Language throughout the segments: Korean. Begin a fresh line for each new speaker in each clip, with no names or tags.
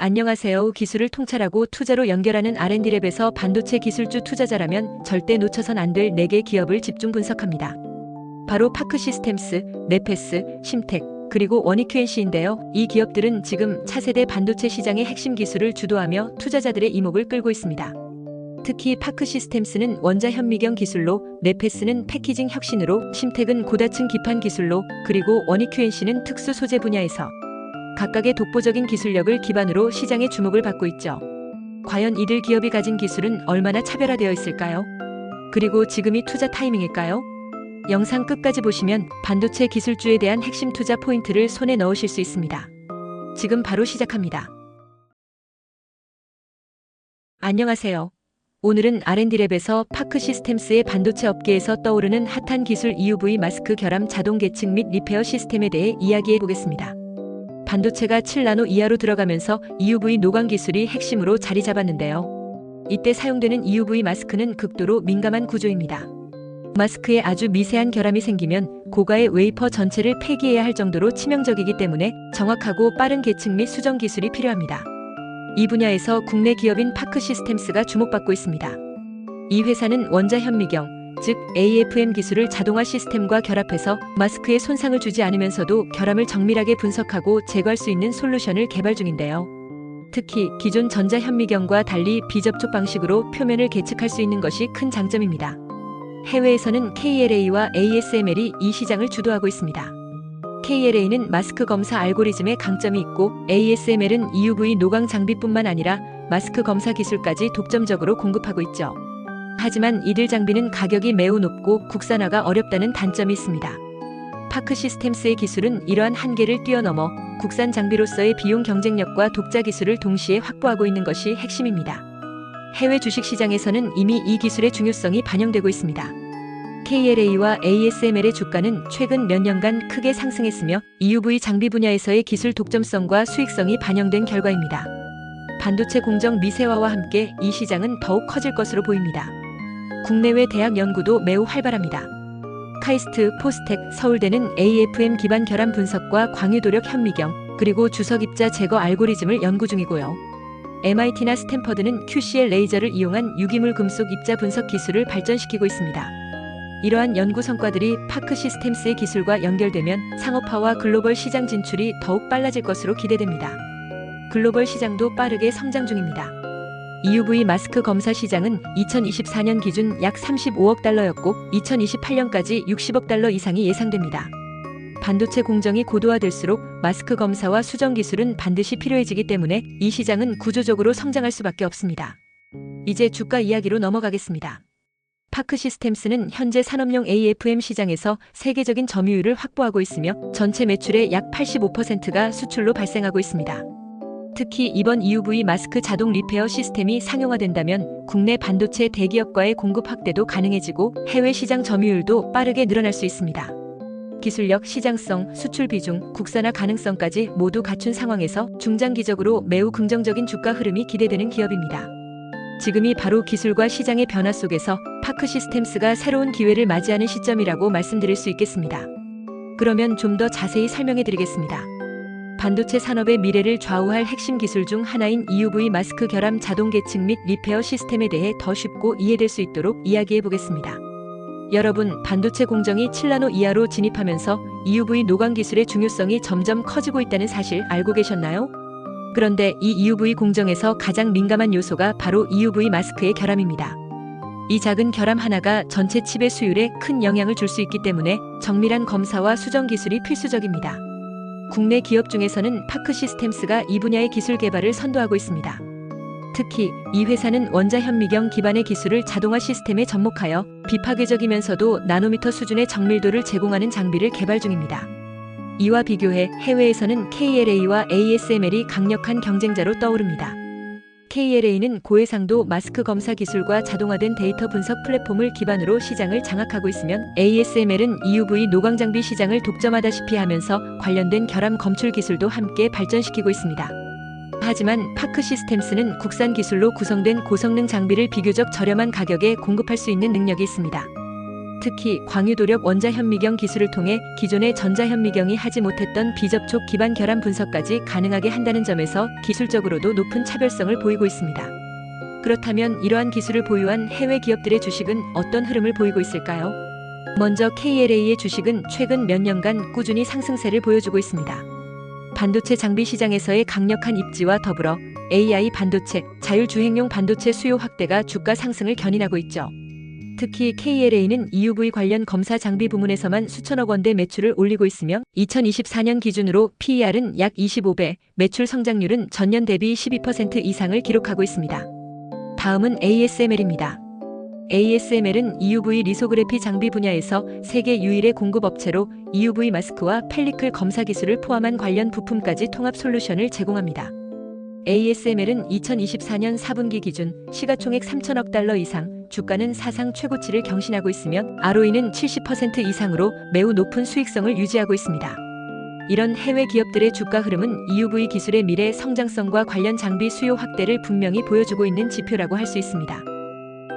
안녕하세요. 기술을 통찰하고 투자로 연결하는 R&D랩에서 반도체 기술주 투자자라면 절대 놓쳐선 안 될 4개 기업을 집중 분석합니다. 바로 파크 시스템스, 네페스, 심텍, 그리고 원익QNC인데요. 이 기업들은 지금 차세대 반도체 시장의 핵심 기술을 주도하며 투자자들의 이목을 끌고 있습니다. 특히 파크 시스템스는 원자 현미경 기술로, 네페스는 패키징 혁신으로, 심텍은 고다층 기판 기술로, 그리고 원익QNC는 특수 소재 분야에서 각각의 독보적인 기술력을 기반으로 시장의 주목을 받고 있죠. 과연 이들 기업이 가진 기술은 얼마나 차별화되어 있을까요? 그리고 지금이 투자 타이밍일까요? 영상 끝까지 보시면 반도체 기술주에 대한 핵심 투자 포인트를 손에 넣으실 수 있습니다. 지금 바로 시작합니다. 안녕하세요. 오늘은 R&D랩에서 파크 시스템스의 반도체 업계에서 떠오르는 핫한 기술 EUV 마스크 결함 자동 계층 및 리페어 시스템에 대해 이야기해 보겠습니다. 반도체가 7나노 이하로 들어가면서 EUV 노광 기술이 핵심으로 자리 잡았는데요. 이때 사용되는 EUV 마스크는 극도로 민감한 구조입니다. 마스크에 아주 미세한 결함이 생기면 고가의 웨이퍼 전체를 폐기해야 할 정도로 치명적이기 때문에 정확하고 빠른 계층 및 수정 기술이 필요합니다. 이 분야에서 국내 기업인 파크 시스템스가 주목받고 있습니다. 이 회사는 원자 현미경, 즉 AFM 기술을 자동화 시스템과 결합해서 마스크에 손상을 주지 않으면서도 결함을 정밀하게 분석하고 제거할 수 있는 솔루션을 개발 중인데요. 특히 기존 전자 현미경과 달리 비접촉 방식으로 표면을 계측할 수 있는 것이 큰 장점입니다. 해외에서는 KLA와 ASML이 이 시장을 주도하고 있습니다. KLA는 마스크 검사 알고리즘에 강점이 있고 ASML은 EUV 노광 장비뿐만 아니라 마스크 검사 기술까지 독점적으로 공급하고 있죠. 하지만 이들 장비는 가격이 매우 높고 국산화가 어렵다는 단점이 있습니다. 파크 시스템스의 기술은 이러한 한계를 뛰어넘어 국산 장비로서의 비용 경쟁력과 독자 기술을 동시에 확보하고 있는 것이 핵심입니다. 해외 주식시장에서는 이미 이 기술의 중요성이 반영되고 있습니다. KLA와 ASML의 주가는 최근 몇 년간 크게 상승했으며 EUV 장비 분야에서의 기술 독점성과 수익성이 반영된 결과입니다. 반도체 공정 미세화와 함께 이 시장은 더욱 커질 것으로 보입니다. 국내외 대학 연구도 매우 활발합니다. 카이스트, 포스텍, 서울대는 AFM 기반 결함 분석과 광유도력 현미경, 그리고 주석 입자 제거 알고리즘을 연구 중이고요. MIT나 스탠퍼드는 QCL 레이저를 이용한 유기물 금속 입자 분석 기술을 발전시키고 있습니다. 이러한 연구 성과들이 파크 시스템스의 기술과 연결되면 상업화와 글로벌 시장 진출이 더욱 빨라질 것으로 기대됩니다. 글로벌 시장도 빠르게 성장 중입니다. EUV 마스크 검사 시장은 2024년 기준 약 35억 달러였고 2028년까지 60억 달러 이상이 예상됩니다. 반도체 공정이 고도화될수록 마스크 검사와 수정 기술은 반드시 필요해지기 때문에 이 시장은 구조적으로 성장할 수밖에 없습니다. 이제 주가 이야기로 넘어가겠습니다. 파크 시스템스는 현재 산업용 AFM 시장에서 세계적인 점유율을 확보하고 있으며 전체 매출의 약 85%가 수출로 발생하고 있습니다. 특히 이번 EUV 마스크 자동 리페어 시스템이 상용화된다면 국내 반도체 대기업과의 공급 확대도 가능해지고 해외 시장 점유율도 빠르게 늘어날 수 있습니다. 기술력, 시장성, 수출 비중, 국산화 가능성까지 모두 갖춘 상황에서 중장기적으로 매우 긍정적인 주가 흐름이 기대되는 기업입니다. 지금이 바로 기술과 시장의 변화 속에서 파크 시스템스가 새로운 기회를 맞이하는 시점이라고 말씀드릴 수 있겠습니다. 그러면 좀 더 자세히 설명해 드리겠습니다. 반도체 산업의 미래를 좌우할 핵심 기술 중 하나인 EUV 마스크 결함 자동 계층 및 리페어 시스템에 대해 더 쉽고 이해될 수 있도록 이야기해 보겠습니다. 여러분, 반도체 공정이 7나노 이하로 진입하면서 EUV 노광 기술의 중요성이 점점 커지고 있다는 사실 알고 계셨나요? 그런데 이 EUV 공정에서 가장 민감한 요소가 바로 EUV 마스크의 결함입니다. 이 작은 결함 하나가 전체 칩의 수율에 큰 영향을 줄 수 있기 때문에 정밀한 검사와 수정 기술이 필수적입니다. 국내 기업 중에서는 파크 시스템스가 이 분야의 기술 개발을 선도하고 있습니다. 특히 이 회사는 원자 현미경 기반의 기술을 자동화 시스템에 접목하여 비파괴적이면서도 나노미터 수준의 정밀도를 제공하는 장비를 개발 중입니다. 이와 비교해 해외에서는 KLA와 ASML이 강력한 경쟁자로 떠오릅니다. KLA는 고해상도 마스크 검사 기술과 자동화된 데이터 분석 플랫폼을 기반으로 시장을 장악하고 있으면 ASML은 EUV 노광 장비 시장을 독점하다시피 하면서 관련된 결함 검출 기술도 함께 발전시키고 있습니다. 하지만 파크 시스템스는 국산 기술로 구성된 고성능 장비를 비교적 저렴한 가격에 공급할 수 있는 능력이 있습니다. 특히 광유도력 원자현미경 기술을 통해 기존의 전자현미경이 하지 못했던 비접촉 기반 결함 분석까지 가능하게 한다는 점에서 기술적으로도 높은 차별성을 보이고 있습니다. 그렇다면 이러한 기술을 보유한 해외 기업들의 주식은 어떤 흐름을 보이고 있을까요? 먼저 KLA의 주식은 최근 몇 년간 꾸준히 상승세를 보여주고 있습니다. 반도체 장비 시장에서의 강력한 입지와 더불어 AI 반도체, 자율주행용 반도체 수요 확대가 주가 상승을 견인하고 있죠. 특히 KLA는 EUV 관련 검사 장비 부문에서만 수천억 원대 매출을 올리고 있으며 2024년 기준으로 PER은 약 25배, 매출 성장률은 전년 대비 12% 이상을 기록하고 있습니다. 다음은 ASML입니다. ASML은 EUV 리소그래피 장비 분야에서 세계 유일의 공급업체로 EUV 마스크와 펠리클 검사 기술을 포함한 관련 부품까지 통합 솔루션을 제공합니다. ASML은 2024년 4분기 기준 시가총액 3천억 달러 이상, 주가는 사상 최고치를 경신하고 있으며 ROE는 70% 이상으로 매우 높은 수익성을 유지하고 있습니다. 이런 해외 기업들의 주가 흐름은 EUV 기술의 미래 성장성과 관련 장비 수요 확대를 분명히 보여주고 있는 지표라고 할 수 있습니다.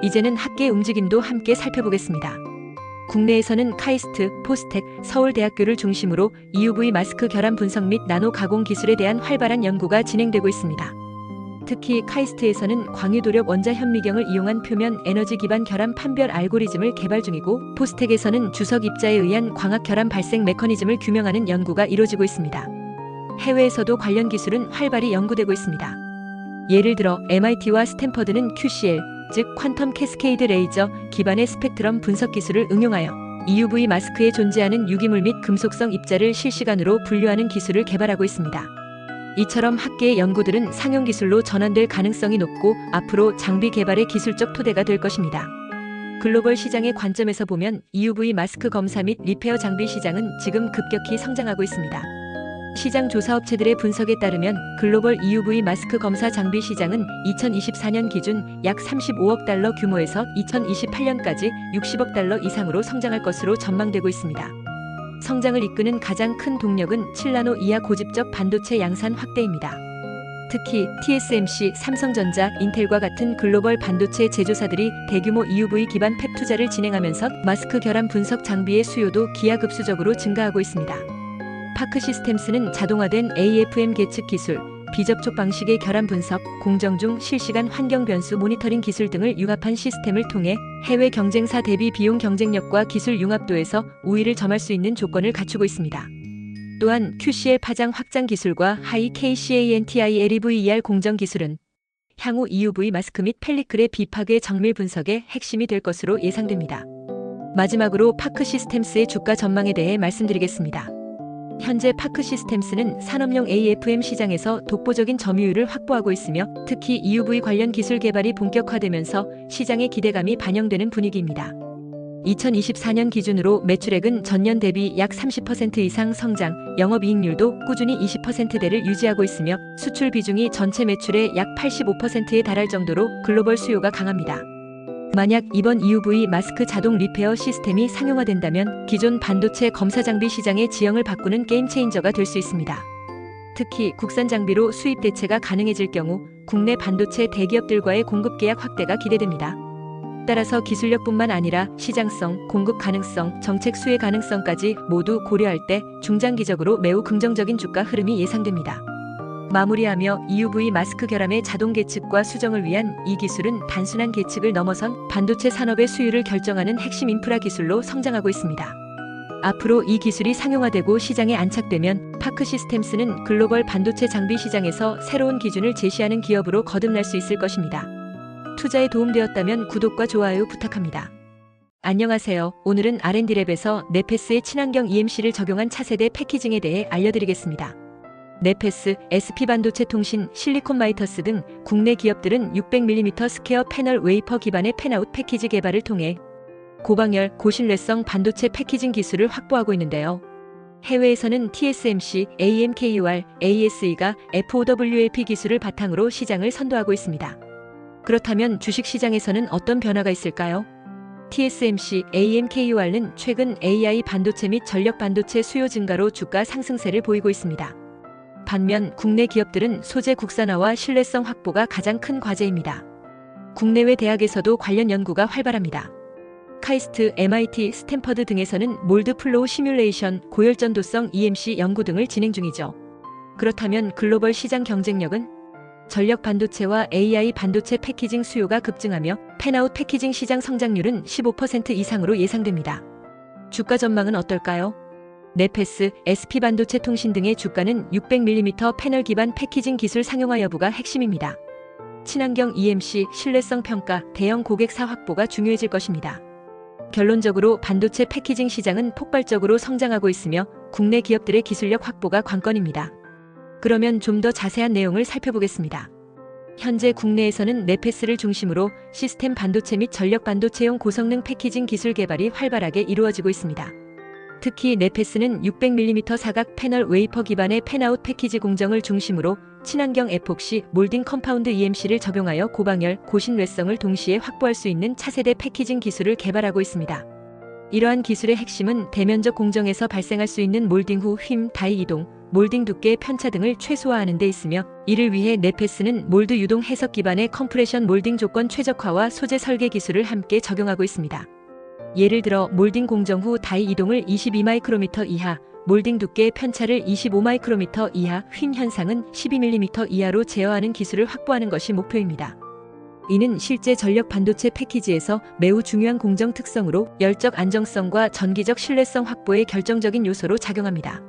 이제는 학계 움직임도 함께 살펴보겠습니다. 국내에서는 카이스트, 포스텍, 서울대학교를 중심으로 EUV 마스크 결함 분석 및 나노 가공 기술에 대한 활발한 연구가 진행되고 있습니다. 특히 카이스트에서는 광유도력 원자현미경을 이용한 표면 에너지 기반 결함 판별 알고리즘을 개발 중이고, 포스텍에서는 주석 입자에 의한 광학 결함 발생 메커니즘을 규명하는 연구가 이뤄지고 있습니다. 해외에서도 관련 기술은 활발히 연구되고 있습니다. 예를 들어 MIT와 스탠퍼드는 QCL, 즉 퀀텀 캐스케이드 레이저 기반의 스펙트럼 분석 기술을 응용하여 EUV 마스크에 존재하는 유기물 및 금속성 입자를 실시간으로 분류하는 기술을 개발하고 있습니다. 이처럼 학계의 연구들은 상용 기술로 전환될 가능성이 높고 앞으로 장비 개발의 기술적 토대가 될 것입니다. 글로벌 시장의 관점에서 보면 EUV 마스크 검사 및 리페어 장비 시장은 지금 급격히 성장하고 있습니다. 시장 조사업체들의 분석에 따르면 글로벌 EUV 마스크 검사 장비 시장은 2024년 기준 약 35억 달러 규모에서 2028년까지 60억 달러 이상으로 성장할 것으로 전망되고 있습니다. 성장을 이끄는 가장 큰 동력은 7나노 이하 고집적 반도체 양산 확대입니다. 특히 TSMC, 삼성전자, 인텔과 같은 글로벌 반도체 제조사들이 대규모 EUV 기반 팹 투자를 진행하면서 마스크 결함 분석 장비의 수요도 기하급수적으로 증가하고 있습니다. 파크 시스템스는 자동화된 AFM 계측 기술, 비접촉 방식의 결함 분석, 공정 중 실시간 환경 변수 모니터링 기술 등을 융합한 시스템을 통해 해외 경쟁사 대비 비용 경쟁력과 기술 융합도에서 우위를 점할 수 있는 조건을 갖추고 있습니다. 또한 QCL 파장 확장 기술과 하이 KCANTILEVER 공정 기술은 향후 EUV 마스크 및 펠리클의 비파괴 정밀 분석의 핵심이 될 것으로 예상됩니다. 마지막으로 파크 시스템스의 주가 전망에 대해 말씀드리겠습니다. 현재 파크 시스템스는 산업용 AFM 시장에서 독보적인 점유율을 확보하고 있으며 특히 EUV 관련 기술 개발이 본격화되면서 시장의 기대감이 반영되는 분위기입니다. 2024년 기준으로 매출액은 전년 대비 약 30% 이상 성장, 영업이익률도 꾸준히 20%대를 유지하고 있으며 수출 비중이 전체 매출의 약 85%에 달할 정도로 글로벌 수요가 강합니다. 만약 이번 EUV 마스크 자동 리페어 시스템이 상용화된다면 기존 반도체 검사 장비 시장의 지형을 바꾸는 게임 체인저가 될 수 있습니다. 특히 국산 장비로 수입 대체가 가능해질 경우 국내 반도체 대기업들과의 공급 계약 확대가 기대됩니다. 따라서 기술력뿐만 아니라 시장성, 공급 가능성, 정책 수혜 가능성까지 모두 고려할 때 중장기적으로 매우 긍정적인 주가 흐름이 예상됩니다. 마무리하며 EUV 마스크 결함의 자동 계측과 수정을 위한 이 기술은 단순한 계측을 넘어선 반도체 산업의 수율을 결정하는 핵심 인프라 기술로 성장하고 있습니다. 앞으로 이 기술이 상용화되고 시장에 안착되면 파크 시스템스는 글로벌 반도체 장비 시장에서 새로운 기준을 제시하는 기업으로 거듭날 수 있을 것입니다. 투자에 도움되었다면 구독과 좋아요 부탁합니다. 안녕하세요. 오늘은 R&D랩에서 네페스의 친환경 EMC를 적용한 차세대 패키징에 대해 알려드리겠습니다. 네페스, SP반도체 통신, 실리콘마이터스 등 국내 기업들은 600mm 스퀘어 패널 웨이퍼 기반의 팬아웃 패키지 개발을 통해 고방열, 고신뢰성 반도체 패키징 기술을 확보하고 있는데요. 해외에서는 TSMC, AMKUR, ASE가 FOWLP 기술을 바탕으로 시장을 선도하고 있습니다. 그렇다면 주식시장에서는 어떤 변화가 있을까요? TSMC, AMKUR는 최근 AI 반도체 및 전력 반도체 수요 증가로 주가 상승세를 보이고 있습니다. 반면 국내 기업들은 소재 국산화와 신뢰성 확보가 가장 큰 과제입니다. 국내외 대학에서도 관련 연구가 활발합니다. 카이스트, MIT, 스탠퍼드 등에서는 몰드 플로우 시뮬레이션, 고열전도성 EMC 연구 등을 진행 중이죠. 그렇다면 글로벌 시장 경쟁력은? 전력 반도체와 AI 반도체 패키징 수요가 급증하며 팬아웃 패키징 시장 성장률은 15% 이상으로 예상됩니다. 주가 전망은 어떨까요? 네페스, SP반도체 통신 등의 주가는 600mm 패널 기반 패키징 기술 상용화 여부가 핵심입니다. 친환경 EMC, 신뢰성 평가, 대형 고객사 확보가 중요해질 것입니다. 결론적으로 반도체 패키징 시장은 폭발적으로 성장하고 있으며 국내 기업들의 기술력 확보가 관건입니다. 그러면 좀 더 자세한 내용을 살펴보겠습니다. 현재 국내에서는 네페스를 중심으로 시스템 반도체 및 전력 반도체용 고성능 패키징 기술 개발이 활발하게 이루어지고 있습니다. 특히 네페스는 600mm 사각 패널 웨이퍼 기반의 팬아웃 패키지 공정을 중심으로 친환경 에폭시, 몰딩 컴파운드 EMC를 적용하여 고방열, 고신뢰성을 동시에 확보할 수 있는 차세대 패키징 기술을 개발하고 있습니다. 이러한 기술의 핵심은 대면적 공정에서 발생할 수 있는 몰딩 후 휨, 다이 이동, 몰딩 두께의 편차 등을 최소화하는 데 있으며, 이를 위해 네페스는 몰드 유동 해석 기반의 컴프레션 몰딩 조건 최적화와 소재 설계 기술을 함께 적용하고 있습니다. 예를 들어 몰딩 공정 후 다이 이동을 22마이크로미터 이하, 몰딩 두께의 편차를 25마이크로미터 이하, 휨 현상은 12mm 이하로 제어하는 기술을 확보하는 것이 목표입니다. 이는 실제 전력 반도체 패키지에서 매우 중요한 공정 특성으로 열적 안정성과 전기적 신뢰성 확보에 결정적인 요소로 작용합니다.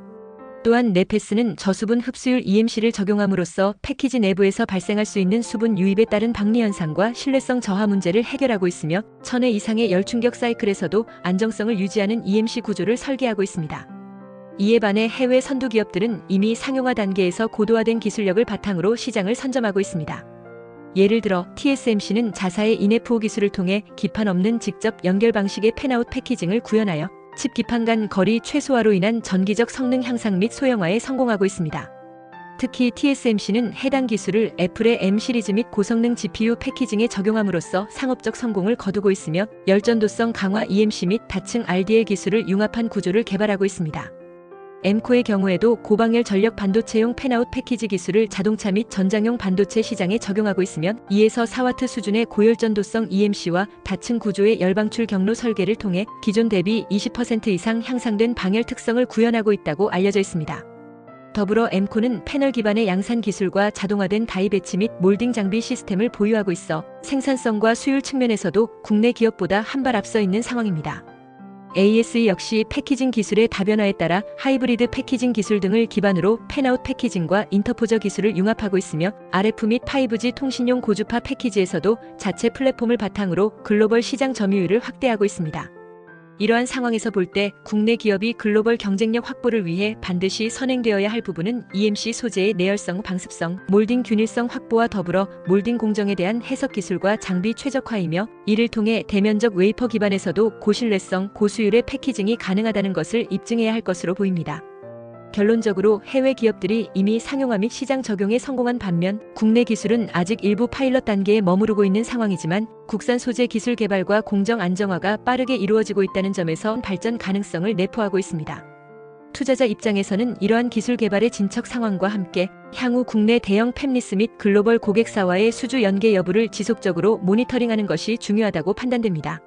또한 네페스는 저수분 흡수율 EMC를 적용함으로써 패키지 내부에서 발생할 수 있는 수분 유입에 따른 박리 현상과 신뢰성 저하 문제를 해결하고 있으며 1000회 이상의 열 충격 사이클에서도 안정성을 유지하는 EMC 구조를 설계하고 있습니다. 이에 반해 해외 선두 기업들은 이미 상용화 단계에서 고도화된 기술력을 바탕으로 시장을 선점하고 있습니다. 예를 들어 TSMC는 자사의 인FO 기술을 통해 기판 없는 직접 연결 방식의 팬아웃 패키징을 구현하여 칩 기판 간 거리 최소화로 인한 전기적 성능 향상 및 소형화에 성공하고 있습니다. 특히 TSMC는 해당 기술을 애플의 M 시리즈 및 고성능 GPU 패키징에 적용함으로써 상업적 성공을 거두고 있으며 열전도성 강화 EMC 및 다층 RDL 기술을 융합한 구조를 개발하고 있습니다. 엠코의 경우에도 고방열 전력 반도체용 팬아웃 패키지 기술을 자동차 및 전장용 반도체 시장에 적용하고 있으며 2에서 4W 수준의 고열전도성 EMC와 다층 구조의 열방출 경로 설계를 통해 기존 대비 20% 이상 향상된 방열 특성을 구현하고 있다고 알려져 있습니다. 더불어 엠코는 패널 기반의 양산 기술과 자동화된 다이 배치 및 몰딩 장비 시스템을 보유하고 있어 생산성과 수율 측면에서도 국내 기업보다 한 발 앞서 있는 상황입니다. ASE 역시 패키징 기술의 다변화에 따라 하이브리드 패키징 기술 등을 기반으로 팬아웃 패키징과 인터포저 기술을 융합하고 있으며 RF 및 5G 통신용 고주파 패키지에서도 자체 플랫폼을 바탕으로 글로벌 시장 점유율을 확대하고 있습니다. 이러한 상황에서 볼 때 국내 기업이 글로벌 경쟁력 확보를 위해 반드시 선행되어야 할 부분은 EMC 소재의 내열성, 방습성, 몰딩 균일성 확보와 더불어 몰딩 공정에 대한 해석 기술과 장비 최적화이며, 이를 통해 대면적 웨이퍼 기반에서도 고신뢰성, 고수율의 패키징이 가능하다는 것을 입증해야 할 것으로 보입니다. 결론적으로 해외 기업들이 이미 상용화 및 시장 적용에 성공한 반면 국내 기술은 아직 일부 파일럿 단계에 머무르고 있는 상황이지만 국산 소재 기술 개발과 공정 안정화가 빠르게 이루어지고 있다는 점에서 발전 가능성을 내포하고 있습니다. 투자자 입장에서는 이러한 기술 개발의 진척 상황과 함께 향후 국내 대형 팹리스 및 글로벌 고객사와의 수주 연계 여부를 지속적으로 모니터링하는 것이 중요하다고 판단됩니다.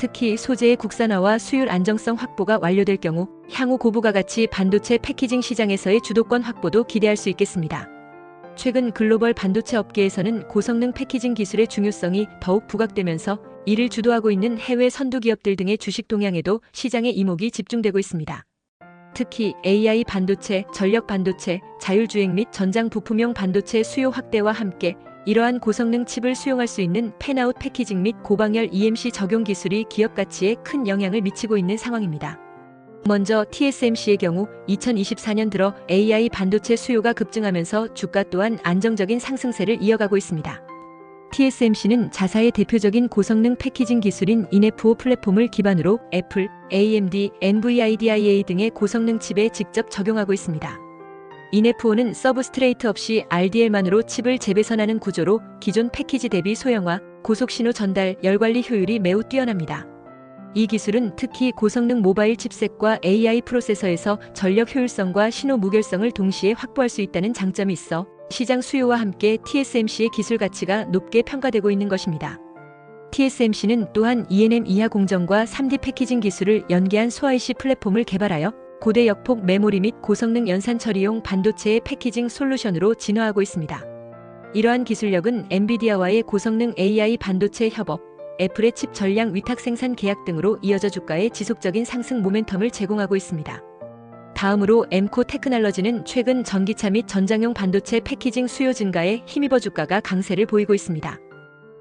특히 소재의 국산화와 수율 안정성 확보가 완료될 경우 향후 고부가 가치 반도체 패키징 시장에서의 주도권 확보도 기대할 수 있겠습니다. 최근 글로벌 반도체 업계에서는 고성능 패키징 기술의 중요성이 더욱 부각되면서 이를 주도하고 있는 해외 선두 기업들 등의 주식 동향에도 시장의 이목이 집중되고 있습니다. 특히 AI 반도체, 전력 반도체, 자율주행 및 전장 부품용 반도체 수요 확대와 함께 이러한 고성능 칩을 수용할 수 있는 팬아웃 패키징 및 고방열 EMC 적용 기술이 기업 가치에 큰 영향을 미치고 있는 상황입니다. 먼저 TSMC의 경우 2024년 들어 AI 반도체 수요가 급증하면서 주가 또한 안정적인 상승세를 이어가고 있습니다. TSMC는 자사의 대표적인 고성능 패키징 기술인 인FO 플랫폼을 기반으로 애플, AMD, NVIDIA 등의 고성능 칩에 직접 적용하고 있습니다. 인FO는 서브스트레이트 없이 RDL만으로 칩을 재배선하는 구조로 기존 패키지 대비 소형화, 고속신호 전달, 열관리 효율이 매우 뛰어납니다. 이 기술은 특히 고성능 모바일 칩셋과 AI 프로세서에서 전력 효율성과 신호 무결성을 동시에 확보할 수 있다는 장점이 있어 시장 수요와 함께 TSMC의 기술 가치가 높게 평가되고 있는 것입니다. TSMC는 또한 E&M 이하 공정과 3D 패키징 기술을 연계한 소IC 플랫폼을 개발하여 고대 역폭 메모리 및 고성능 연산 처리용 반도체의 패키징 솔루션으로 진화하고 있습니다. 이러한 기술력은 엔비디아와의 고성능 AI 반도체 협업, 애플의 칩 전량 위탁 생산 계약 등으로 이어져 주가의 지속적인 상승 모멘텀을 제공하고 있습니다. 다음으로 엠코 테크놀로지는 최근 전기차 및 전장용 반도체 패키징 수요 증가에 힘입어 주가가 강세를 보이고 있습니다.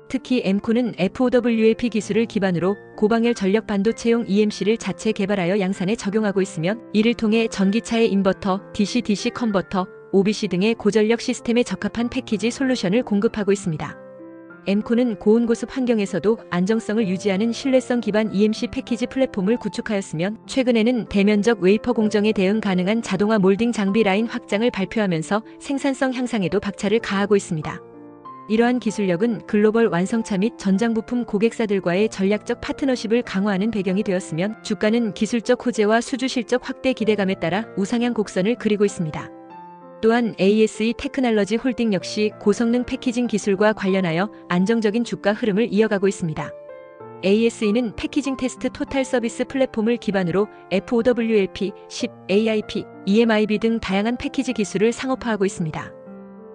특히 엠코는 FOWLP 기술을 기반으로 고방열 전력 반도체용 EMC를 자체 개발하여 양산에 적용하고 있으며 이를 통해 전기차의 인버터, DC-DC 컨버터, OBC 등의 고전력 시스템에 적합한 패키지 솔루션을 공급하고 있습니다. 엠코는 고온고습 환경에서도 안정성을 유지하는 신뢰성 기반 EMC 패키지 플랫폼을 구축하였으며 최근에는 대면적 웨이퍼 공정에 대응 가능한 자동화 몰딩 장비 라인 확장을 발표하면서 생산성 향상에도 박차를 가하고 있습니다. 이러한 기술력은 글로벌 완성차 및 전장 부품 고객사들과의 전략적 파트너십을 강화하는 배경이 되었으며 주가는 기술적 호재와 수주 실적 확대 기대감에 따라 우상향 곡선을 그리고 있습니다. 또한 ASE 테크놀로지 홀딩 역시 고성능 패키징 기술과 관련하여 안정적인 주가 흐름을 이어가고 있습니다. ASE는 패키징 테스트 토탈 서비스 플랫폼을 기반으로 FOWLP, SIP, AIP, EMIB 등 다양한 패키지 기술을 상업화하고 있습니다.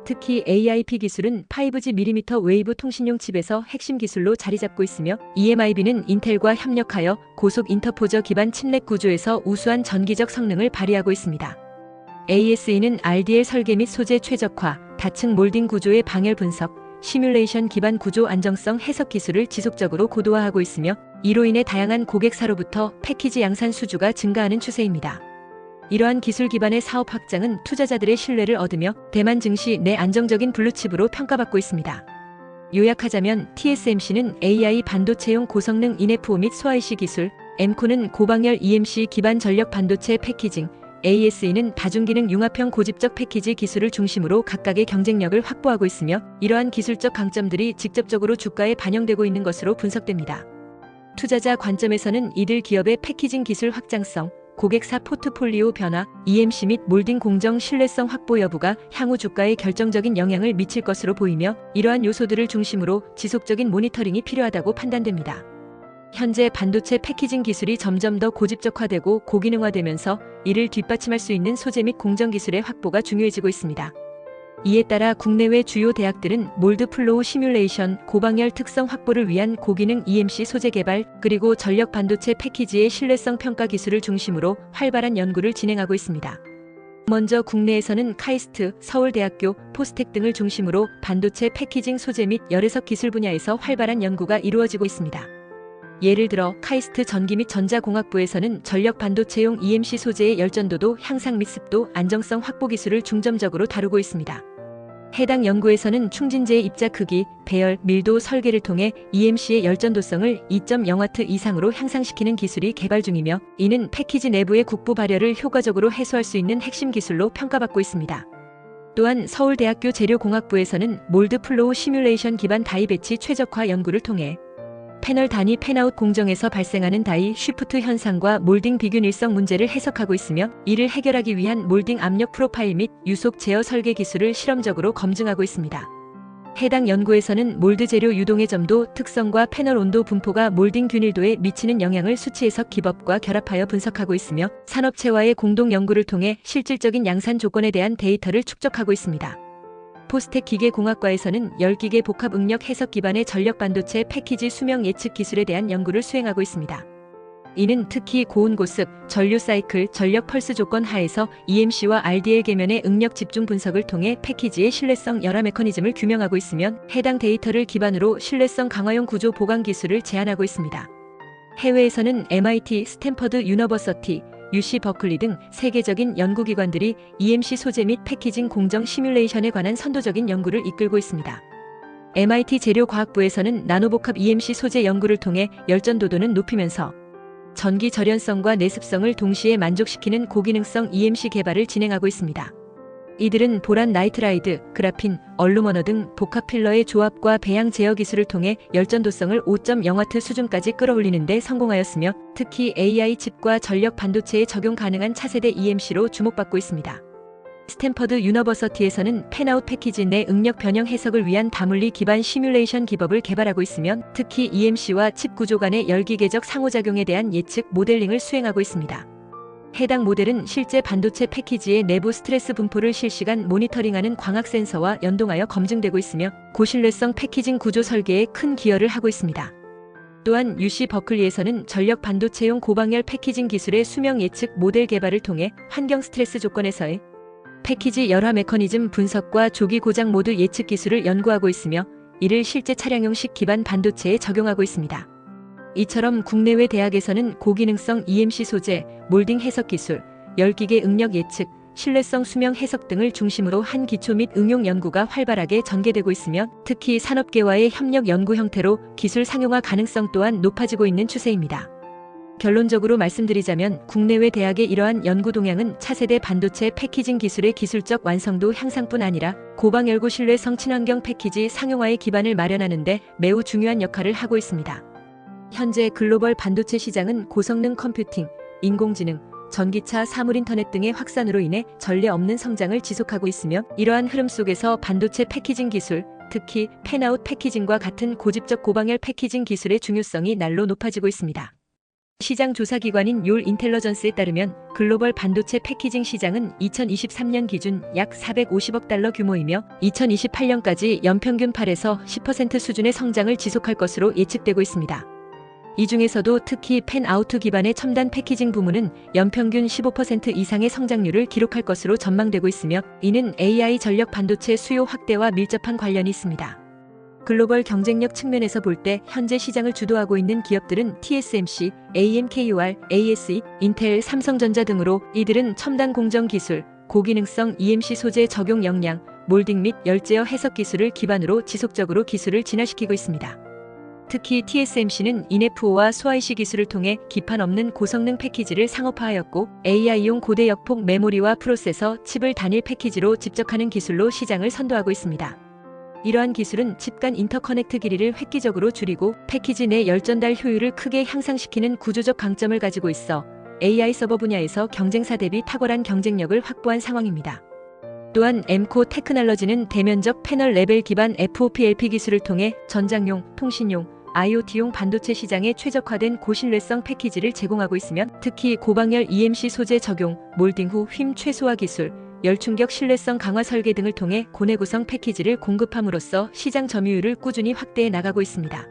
특히 AIP 기술은 5G 밀리미터 웨이브 통신용 칩에서 핵심 기술로 자리잡고 있으며 EMIB는 인텔과 협력하여 고속 인터포저 기반 칩넷 구조에서 우수한 전기적 성능을 발휘하고 있습니다. ASE는 RDL 설계 및 소재 최적화, 다층 몰딩 구조의 방열 분석, 시뮬레이션 기반 구조 안정성 해석 기술을 지속적으로 고도화하고 있으며 이로 인해 다양한 고객사로부터 패키지 양산 수주가 증가하는 추세입니다. 이러한 기술 기반의 사업 확장은 투자자들의 신뢰를 얻으며 대만 증시 내 안정적인 블루칩으로 평가받고 있습니다. 요약하자면 TSMC는 AI 반도체용 고성능 인FO 및 소IC 기술, 엠코는 고방열 EMC 기반 전력 반도체 패키징, ASE는 다중기능 융합형 고집적 패키지 기술을 중심으로 각각의 경쟁력을 확보하고 있으며 이러한 기술적 강점들이 직접적으로 주가에 반영되고 있는 것으로 분석됩니다. 투자자 관점에서는 이들 기업의 패키징 기술 확장성, 고객사 포트폴리오 변화, EMC 및 몰딩 공정 신뢰성 확보 여부가 향후 주가에 결정적인 영향을 미칠 것으로 보이며 이러한 요소들을 중심으로 지속적인 모니터링이 필요하다고 판단됩니다. 현재 반도체 패키징 기술이 점점 더 고집적화되고 고기능화되면서 이를 뒷받침할 수 있는 소재 및 공정 기술의 확보가 중요해지고 있습니다. 이에 따라 국내외 주요 대학들은 몰드 플로우 시뮬레이션, 고방열 특성 확보를 위한 고기능 EMC 소재 개발, 그리고 전력 반도체 패키지의 신뢰성 평가 기술을 중심으로 활발한 연구를 진행하고 있습니다. 먼저 국내에서는 카이스트, 서울대학교, 포스텍 등을 중심으로 반도체 패키징 소재 및 열애석 기술 분야에서 활발한 연구가 이루어지고 있습니다. 예를 들어 카이스트 전기 및 전자공학부에서는 전력 반도체용 EMC 소재의 열전도도 향상 및 습도, 안정성 확보 기술을 중점적으로 다루고 있습니다. 해당 연구에서는 충진재의 입자 크기, 배열, 밀도 설계를 통해 EMC의 열전도성을 2.0W 이상으로 향상시키는 기술이 개발 중이며 이는 패키지 내부의 국부 발열을 효과적으로 해소할 수 있는 핵심 기술로 평가받고 있습니다. 또한 서울대학교 재료공학부에서는 몰드 플로우 시뮬레이션 기반 다이 배치 최적화 연구를 통해 패널 단위 팬아웃 공정에서 발생하는 다이 쉬프트 현상과 몰딩 비균 일성 문제를 해석하고 있으며 이를 해결하기 위한 몰딩 압력 프로파일 및 유속 제어 설계 기술을 실험적으로 검증하고 있습니다. 해당 연구에서는 몰드 재료 유동의 점도, 특성과 패널 온도 분포가 몰딩 균일도에 미치는 영향을 수치해석 기법과 결합하여 분석하고 있으며 산업체와의 공동 연구를 통해 실질적인 양산 조건에 대한 데이터를 축적하고 있습니다. 포스텍 기계공학과에서는 열기계 복합 응력 해석 기반의 전력 반도체 패키지 수명 예측 기술에 대한 연구를 수행하고 있습니다. 이는 특히 고온고습, 전류 사이클, 전력 펄스 조건 하에서 EMC와 RDL 계면의 응력 집중 분석을 통해 패키지의 신뢰성 열화 메커니즘을 규명하고 있으며 해당 데이터를 기반으로 신뢰성 강화용 구조 보강 기술을 제안하고 있습니다. 해외에서는 MIT, 스탠퍼드 유니버시티, UC 버클리 등 세계적인 연구기관들이 EMC 소재 및 패키징 공정 시뮬레이션에 관한 선도적인 연구를 이끌고 있습니다. MIT 재료과학부에서는 나노복합 EMC 소재 연구를 통해 열전도도는 높이면서 전기 절연성과 내습성을 동시에 만족시키는 고기능성 EMC 개발을 진행하고 있습니다. 이들은 보란 나이트라이드, 그라핀, 얼루머너 등 복합 필러의 조합과 배양 제어 기술을 통해 열전도성을 5.0W 수준까지 끌어올리는 데 성공하였으며 특히 AI 칩과 전력 반도체에 적용 가능한 차세대 EMC로 주목받고 있습니다. 스탠퍼드 유니버시티에서는 펜아웃 패키지 내 응력 변형 해석을 위한 다물리 기반 시뮬레이션 기법을 개발하고 있으며 특히 EMC와 칩 구조 간의 열기계적 상호작용에 대한 예측 모델링을 수행하고 있습니다. 해당 모델은 실제 반도체 패키지의 내부 스트레스 분포를 실시간 모니터링하는 광학 센서와 연동하여 검증되고 있으며 고신뢰성 패키징 구조 설계에 큰 기여를 하고 있습니다. 또한 UC 버클리에서는 전력 반도체용 고방열 패키징 기술의 수명 예측 모델 개발을 통해 환경 스트레스 조건에서의 패키지 열화 메커니즘 분석과 조기 고장 모드 예측 기술을 연구하고 있으며 이를 실제 차량용식 기반 반도체에 적용하고 있습니다. 이처럼 국내외 대학에서는 고기능성 EMC 소재, 몰딩 해석 기술, 열기계 응력 예측, 신뢰성 수명 해석 등을 중심으로 한 기초 및 응용 연구가 활발하게 전개되고 있으며 특히 산업계와의 협력 연구 형태로 기술 상용화 가능성 또한 높아지고 있는 추세입니다. 결론적으로 말씀드리자면 국내외 대학의 이러한 연구 동향은 차세대 반도체 패키징 기술의 기술적 완성도 향상뿐 아니라 고방열고 신뢰성 친환경 패키지 상용화의 기반을 마련하는 데 매우 중요한 역할을 하고 있습니다. 현재 글로벌 반도체 시장은 고성능 컴퓨팅, 인공지능, 전기차, 사물인터넷 등의 확산으로 인해 전례 없는 성장을 지속하고 있으며 이러한 흐름 속에서 반도체 패키징 기술, 특히 펜아웃 패키징과 같은 고집적 고방열 패키징 기술의 중요성이 날로 높아지고 있습니다. 시장 조사기관인 율 인텔러전스에 따르면 글로벌 반도체 패키징 시장은 2023년 기준 약 450억 달러 규모이며 2028년까지 연평균 8에서 10% 수준의 성장을 지속할 것으로 예측되고 있습니다. 이 중에서도 특히 펜아웃 기반의 첨단 패키징 부문은 연평균 15% 이상의 성장률을 기록할 것으로 전망되고 있으며 이는 AI 전력 반도체 수요 확대와 밀접한 관련이 있습니다. 글로벌 경쟁력 측면에서 볼 때 현재 시장을 주도하고 있는 기업들은 TSMC, AMKUR, ASE, 인텔, 삼성전자 등으로 이들은 첨단 공정 기술, 고기능성 EMC 소재 적용 역량, 몰딩 및 열제어 해석 기술을 기반으로 지속적으로 기술을 진화시키고 있습니다. 특히 TSMC는 인FO와 소IC 기술을 통해 기판 없는 고성능 패키지를 상업화하였고 AI용 고대 역폭 메모리와 프로세서, 칩을 단일 패키지로 집적하는 기술로 시장을 선도하고 있습니다. 이러한 기술은 칩 간 인터커넥트 길이를 획기적으로 줄이고 패키지 내 열전달 효율을 크게 향상시키는 구조적 강점을 가지고 있어 AI 서버 분야에서 경쟁사 대비 탁월한 경쟁력을 확보한 상황입니다. 또한 엠코 테크놀로지는 대면적 패널 레벨 기반 FOPLP 기술을 통해 전장용, 통신용, IoT용 반도체 시장에 최적화된 고신뢰성 패키지를 제공하고 있으며 특히 고방열 EMC 소재 적용, 몰딩 후 휨 최소화 기술, 열충격 신뢰성 강화 설계 등을 통해 고내 구성 패키지를 공급함으로써 시장 점유율을 꾸준히 확대해 나가고 있습니다.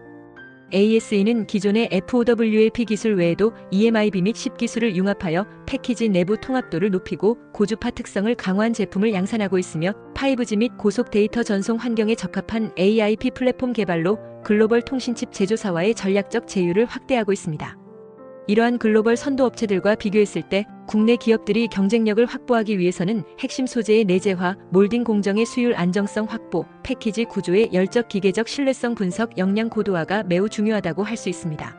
ASE는 기존의 FOWLP 기술 외에도 EMIB 및 SIP 기술을 융합하여 패키지 내부 통합도를 높이고 고주파 특성을 강화한 제품을 양산하고 있으며 5G 및 고속 데이터 전송 환경에 적합한 AIP 플랫폼 개발로 글로벌 통신칩 제조사와의 전략적 제휴를 확대하고 있습니다. 이러한 글로벌 선도 업체들과 비교했을 때 국내 기업들이 경쟁력을 확보하기 위해서는 핵심 소재의 내재화, 몰딩 공정의 수율 안정성 확보, 패키지 구조의 열적 기계적 신뢰성 분석 역량 고도화가 매우 중요하다고 할 수 있습니다.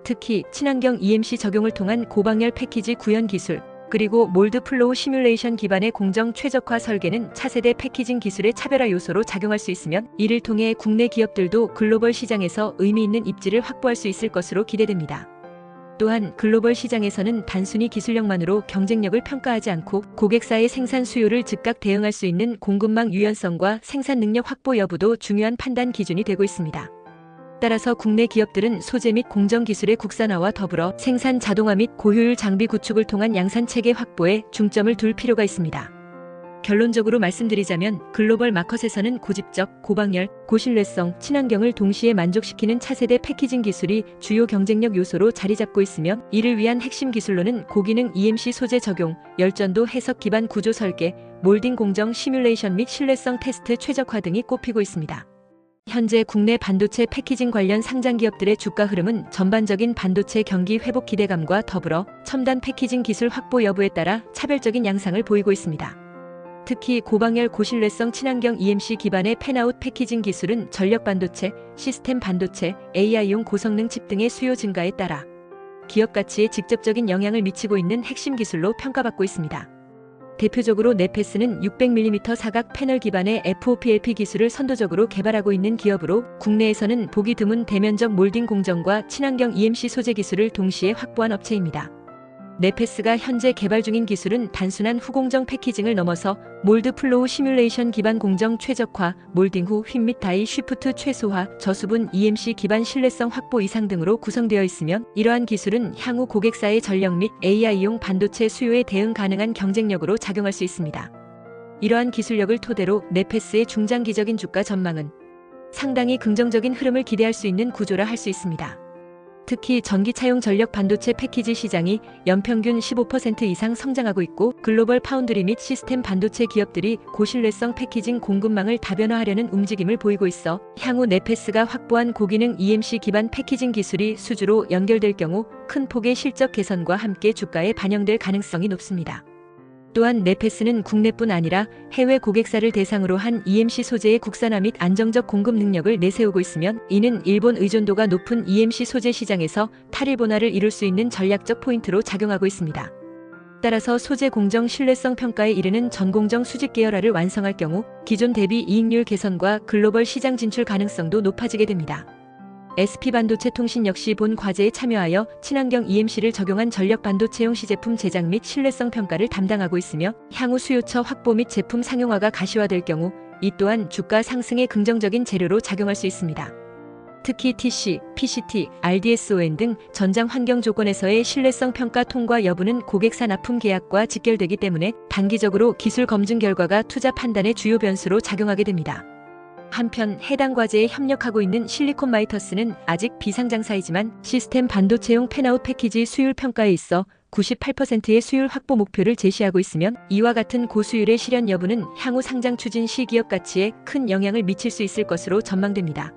특히 친환경 EMC 적용을 통한 고방열 패키지 구현 기술, 그리고 몰드 플로우 시뮬레이션 기반의 공정 최적화 설계는 차세대 패키징 기술의 차별화 요소로 작용할 수 있으며 이를 통해 국내 기업들도 글로벌 시장에서 의미 있는 입지를 확보할 수 있을 것으로 기대됩니다. 또한 글로벌 시장에서는 단순히 기술력만으로 경쟁력을 평가하지 않고 고객사의 생산 수요를 즉각 대응할 수 있는 공급망 유연성과 생산 능력 확보 여부도 중요한 판단 기준이 되고 있습니다. 따라서 국내 기업들은 소재 및 공정 기술의 국산화와 더불어 생산 자동화 및 고효율 장비 구축을 통한 양산 체계 확보에 중점을 둘 필요가 있습니다. 결론적으로 말씀드리자면 글로벌 마켓에서는 고집적, 고방열, 고신뢰성, 친환경을 동시에 만족시키는 차세대 패키징 기술이 주요 경쟁력 요소로 자리 잡고 있으며 이를 위한 핵심 기술로는 고기능 EMC 소재 적용, 열전도 해석 기반 구조 설계, 몰딩 공정 시뮬레이션 및 신뢰성 테스트 최적화 등이 꼽히고 있습니다. 현재 국내 반도체 패키징 관련 상장 기업들의 주가 흐름은 전반적인 반도체 경기 회복 기대감과 더불어 첨단 패키징 기술 확보 여부에 따라 차별적인 양상을 보이고 있습니다. 특히 고방열 고신뢰성 친환경 EMC 기반의 펜아웃 패키징 기술은 전력 반도체, 시스템 반도체, AI용 고성능 칩 등의 수요 증가에 따라 기업 가치에 직접적인 영향을 미치고 있는 핵심 기술로 평가받고 있습니다. 대표적으로 네페스는 600mm 사각 패널 기반의 FOPLP 기술을 선도적으로 개발하고 있는 기업으로 국내에서는 보기 드문 대면적 몰딩 공정과 친환경 EMC 소재 기술을 동시에 확보한 업체입니다. 네페스가 현재 개발 중인 기술은 단순한 후공정 패키징을 넘어서 몰드 플로우 시뮬레이션 기반 공정 최적화, 몰딩 후 휨 및 다이 쉬프트 최소화, 저수분 EMC 기반 신뢰성 확보 이상 등으로 구성되어 있으며, 이러한 기술은 향후 고객사의 전력 및 AI용 반도체 수요에 대응 가능한 경쟁력으로 작용할 수 있습니다. 이러한 기술력을 토대로 네페스의 중장기적인 주가 전망은 상당히 긍정적인 흐름을 기대할 수 있는 구조라 할 수 있습니다. 특히 전기차용 전력 반도체 패키지 시장이 연평균 15% 이상 성장하고 있고, 글로벌 파운드리 및 시스템 반도체 기업들이 고신뢰성 패키징 공급망을 다변화하려는 움직임을 보이고 있어 향후 네페스가 확보한 고기능 EMC 기반 패키징 기술이 수주로 연결될 경우 큰 폭의 실적 개선과 함께 주가에 반영될 가능성이 높습니다. 또한 네페스는 국내뿐 아니라 해외 고객사를 대상으로 한 EMC 소재의 국산화 및 안정적 공급 능력을 내세우고 있으며, 이는 일본 의존도가 높은 EMC 소재 시장에서 탈일본화를 이룰 수 있는 전략적 포인트로 작용하고 있습니다. 따라서 소재 공정 신뢰성 평가에 이르는 전공정 수직 계열화를 완성할 경우 기존 대비 이익률 개선과 글로벌 시장 진출 가능성도 높아지게 됩니다. SP반도체 통신 역시 본 과제에 참여하여 친환경 EMC를 적용한 전력 반도체용 시제품 제작 및 신뢰성 평가를 담당하고 있으며, 향후 수요처 확보 및 제품 상용화가 가시화될 경우 이 또한 주가 상승에 긍정적인 재료로 작용할 수 있습니다. 특히 TC, PCT, RDSON 등 전장 환경 조건에서의 신뢰성 평가 통과 여부는 고객사 납품 계약과 직결되기 때문에 단기적으로 기술 검증 결과가 투자 판단의 주요 변수로 작용하게 됩니다. 한편 해당 과제에 협력하고 있는 실리콘 마이터스는 아직 비상장사이지만 시스템 반도체용 팬아웃 패키지 수율 평가에 있어 98%의 수율 확보 목표를 제시하고 있으며, 이와 같은 고수율의 실현 여부는 향후 상장 추진 시 기업 가치에 큰 영향을 미칠 수 있을 것으로 전망됩니다.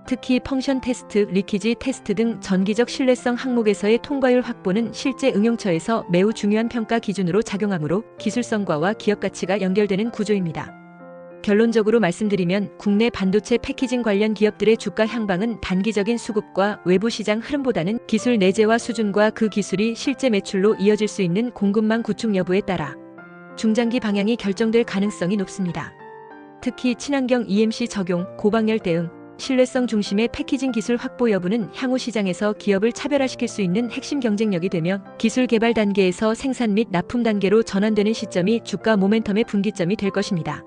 특히 펑션 테스트, 리키지 테스트 등 전기적 신뢰성 항목에서의 통과율 확보는 실제 응용처에서 매우 중요한 평가 기준으로 작용하므로 기술성과와 기업 가치가 연결되는 구조입니다. 결론적으로 말씀드리면 국내 반도체 패키징 관련 기업들의 주가 향방은 단기적인 수급과 외부 시장 흐름보다는 기술 내재화 수준과 그 기술이 실제 매출로 이어질 수 있는 공급망 구축 여부에 따라 중장기 방향이 결정될 가능성이 높습니다. 특히 친환경 EMC 적용, 고방열 대응, 신뢰성 중심의 패키징 기술 확보 여부는 향후 시장에서 기업을 차별화시킬 수 있는 핵심 경쟁력이 되며, 기술 개발 단계에서 생산 및 납품 단계로 전환되는 시점이 주가 모멘텀의 분기점이 될 것입니다.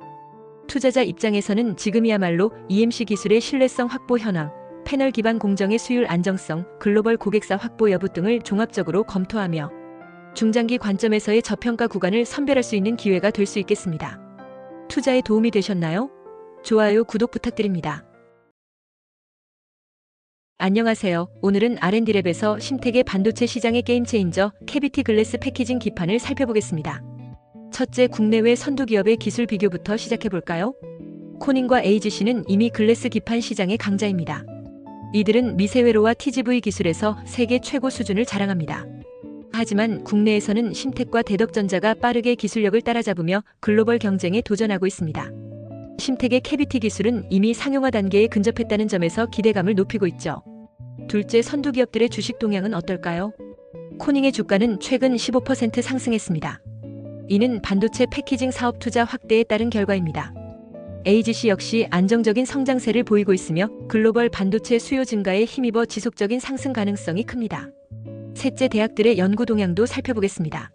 투자자 입장에서는 지금이야말로 EMC 기술의 신뢰성 확보 현황, 패널 기반 공정의 수율 안정성, 글로벌 고객사 확보 여부 등을 종합적으로 검토하며 중장기 관점에서의 저평가 구간을 선별할 수 있는 기회가 될 수 있겠습니다. 투자에 도움이 되셨나요? 좋아요, 구독 부탁드립니다. 안녕하세요. 오늘은 R&D랩에서 심택의 반도체 시장의 게임체인저 캐비티 글래스 패키징 기판을 살펴보겠습니다. 첫째, 국내외 선두 기업의 기술 비교부터 시작해볼까요? 코닝과 AGC는 이미 글래스 기판 시장의 강자입니다. 이들은 미세회로와 TGV 기술에서 세계 최고 수준을 자랑합니다. 하지만 국내에서는 심택과 대덕전자가 빠르게 기술력을 따라잡으며 글로벌 경쟁에 도전하고 있습니다. 심택의 캐비티 기술은 이미 상용화 단계에 근접했다는 점에서 기대감을 높이고 있죠. 둘째, 선두 기업들의 주식 동향은 어떨까요? 코닝의 주가는 최근 15% 상승했습니다. 이는 반도체 패키징 사업 투자 확대에 따른 결과입니다. AGC 역시 안정적인 성장세를 보이고 있으며 글로벌 반도체 수요 증가에 힘입어 지속적인 상승 가능성이 큽니다. 셋째, 대학들의 연구 동향도 살펴보겠습니다.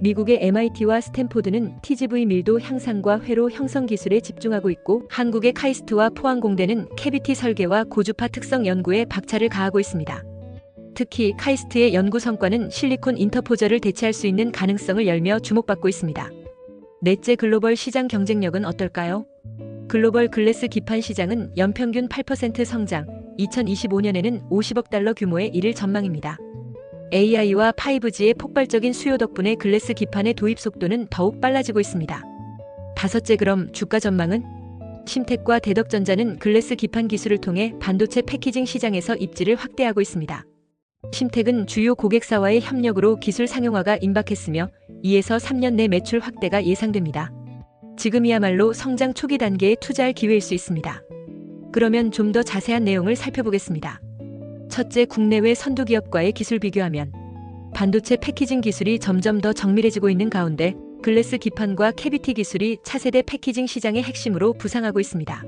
미국의 MIT와 스탠포드는 TGV 밀도 향상과 회로 형성 기술에 집중하고 있고, 한국의 카이스트와 포항공대는 캐비티 설계와 고주파 특성 연구에 박차를 가하고 있습니다. 특히 카이스트의 연구 성과는 실리콘 인터포저를 대체할 수 있는 가능성을 열며 주목받고 있습니다. 넷째, 글로벌 시장 경쟁력은 어떨까요? 글로벌 글래스 기판 시장은 연평균 8% 성장, 2025년에는 50억 달러 규모에 이를 전망입니다. AI와 5G의 폭발적인 수요 덕분에 글래스 기판의 도입 속도는 더욱 빨라지고 있습니다. 다섯째, 그럼 주가 전망은? 심택과 대덕전자는 글래스 기판 기술을 통해 반도체 패키징 시장에서 입지를 확대하고 있습니다. 심택은 주요 고객사와의 협력으로 기술 상용화가 임박했으며 2에서 3년 내 매출 확대가 예상됩니다. 지금이야말로 성장 초기 단계에 투자할 기회일 수 있습니다. 그러면 좀 더 자세한 내용을 살펴보겠습니다. 첫째, 국내외 선두 기업과의 기술 비교하면 반도체 패키징 기술이 점점 더 정밀해지고 있는 가운데 글래스 기판과 캐비티 기술이 차세대 패키징 시장의 핵심으로 부상하고 있습니다.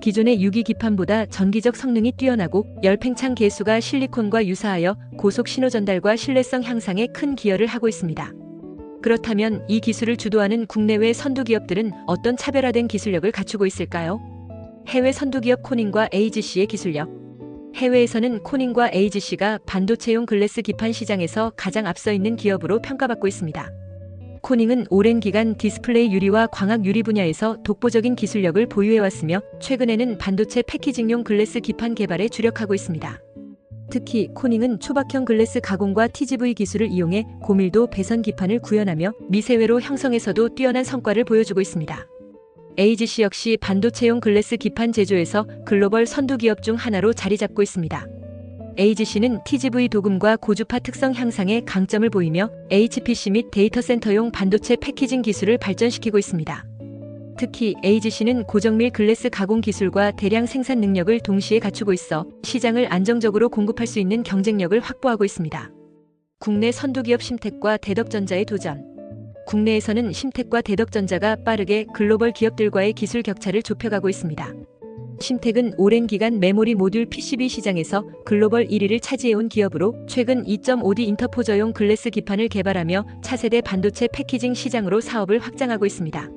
기존의 유기 기판보다 전기적 성능이 뛰어나고 열팽창 계수가 실리콘과 유사하여 고속 신호 전달과 신뢰성 향상에 큰 기여를 하고 있습니다. 그렇다면 이 기술을 주도하는 국내외 선두 기업들은 어떤 차별화된 기술력을 갖추고 있을까요? 해외 선두 기업 코닝과 AGC의 기술력. 해외에서는 코닝과 AGC가 반도체용 글래스 기판 시장에서 가장 앞서 있는 기업으로 평가받고 있습니다. 코닝은 오랜 기간 디스플레이 유리와 광학 유리 분야에서 독보적인 기술력을 보유해왔으며 최근에는 반도체 패키징용 글래스 기판 개발에 주력하고 있습니다. 특히 코닝은 초박형 글래스 가공과 TGV 기술을 이용해 고밀도 배선 기판을 구현하며 미세회로 형성에서도 뛰어난 성과를 보여주고 있습니다. AGC 역시 반도체용 글래스 기판 제조에서 글로벌 선두 기업 중 하나로 자리 잡고 있습니다. AGC는 TGV 도금과 고주파 특성 향상에 강점을 보이며 HPC 및 데이터 센터용 반도체 패키징 기술을 발전시키고 있습니다. 특히 AGC는 고정밀 글래스 가공 기술과 대량 생산 능력을 동시에 갖추고 있어 시장을 안정적으로 공급할 수 있는 경쟁력을 확보하고 있습니다. 국내 선두기업 심텍과 대덕전자의 도전. 국내에서는 심텍과 대덕전자가 빠르게 글로벌 기업들과의 기술 격차를 좁혀가고 있습니다. 심텍은 오랜 기간 메모리 모듈 PCB 시장에서 글로벌 1위를 차지해온 기업으로 최근 2.5D 인터포저용 글래스 기판을 개발하며 차세대 반도체 패키징 시장으로 사업을 확장하고 있습니다.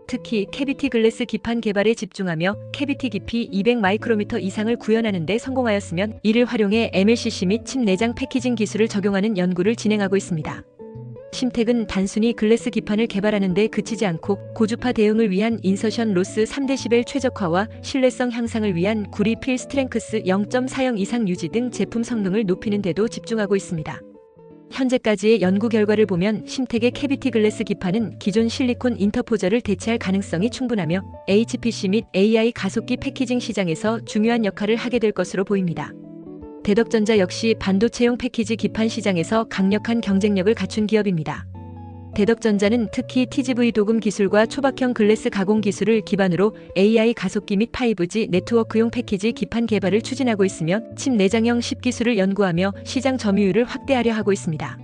특히 캐비티 글래스 기판 개발에 집중하며 캐비티 깊이 200 마이크로미터 이상을 구현하는 데 성공하였으면 이를 활용해 MLCC 및 칩 내장 패키징 기술을 적용하는 연구를 진행하고 있습니다. 심텍은 단순히 글래스 기판을 개발하는 데 그치지 않고 고주파 대응을 위한 인서션 로스 3dB 최적화와 신뢰성 향상을 위한 구리 필 스트렝크스 0.40 이상 유지 등 제품 성능을 높이는 데도 집중하고 있습니다. 현재까지의 연구 결과를 보면 심텍의 캐비티 글래스 기판은 기존 실리콘 인터포저를 대체할 가능성이 충분하며 HPC 및 AI 가속기 패키징 시장에서 중요한 역할을 하게 될 것으로 보입니다. 대덕전자 역시 반도체용 패키지 기판 시장에서 강력한 경쟁력을 갖춘 기업입니다. 대덕전자는 특히 TGV 도금 기술과 초박형 글래스 가공 기술을 기반으로 AI 가속기 및 5G 네트워크용 패키지 기판 개발을 추진하고 있으며 칩 내장형 10 기술을 연구하며 시장 점유율을 확대하려 하고 있습니다.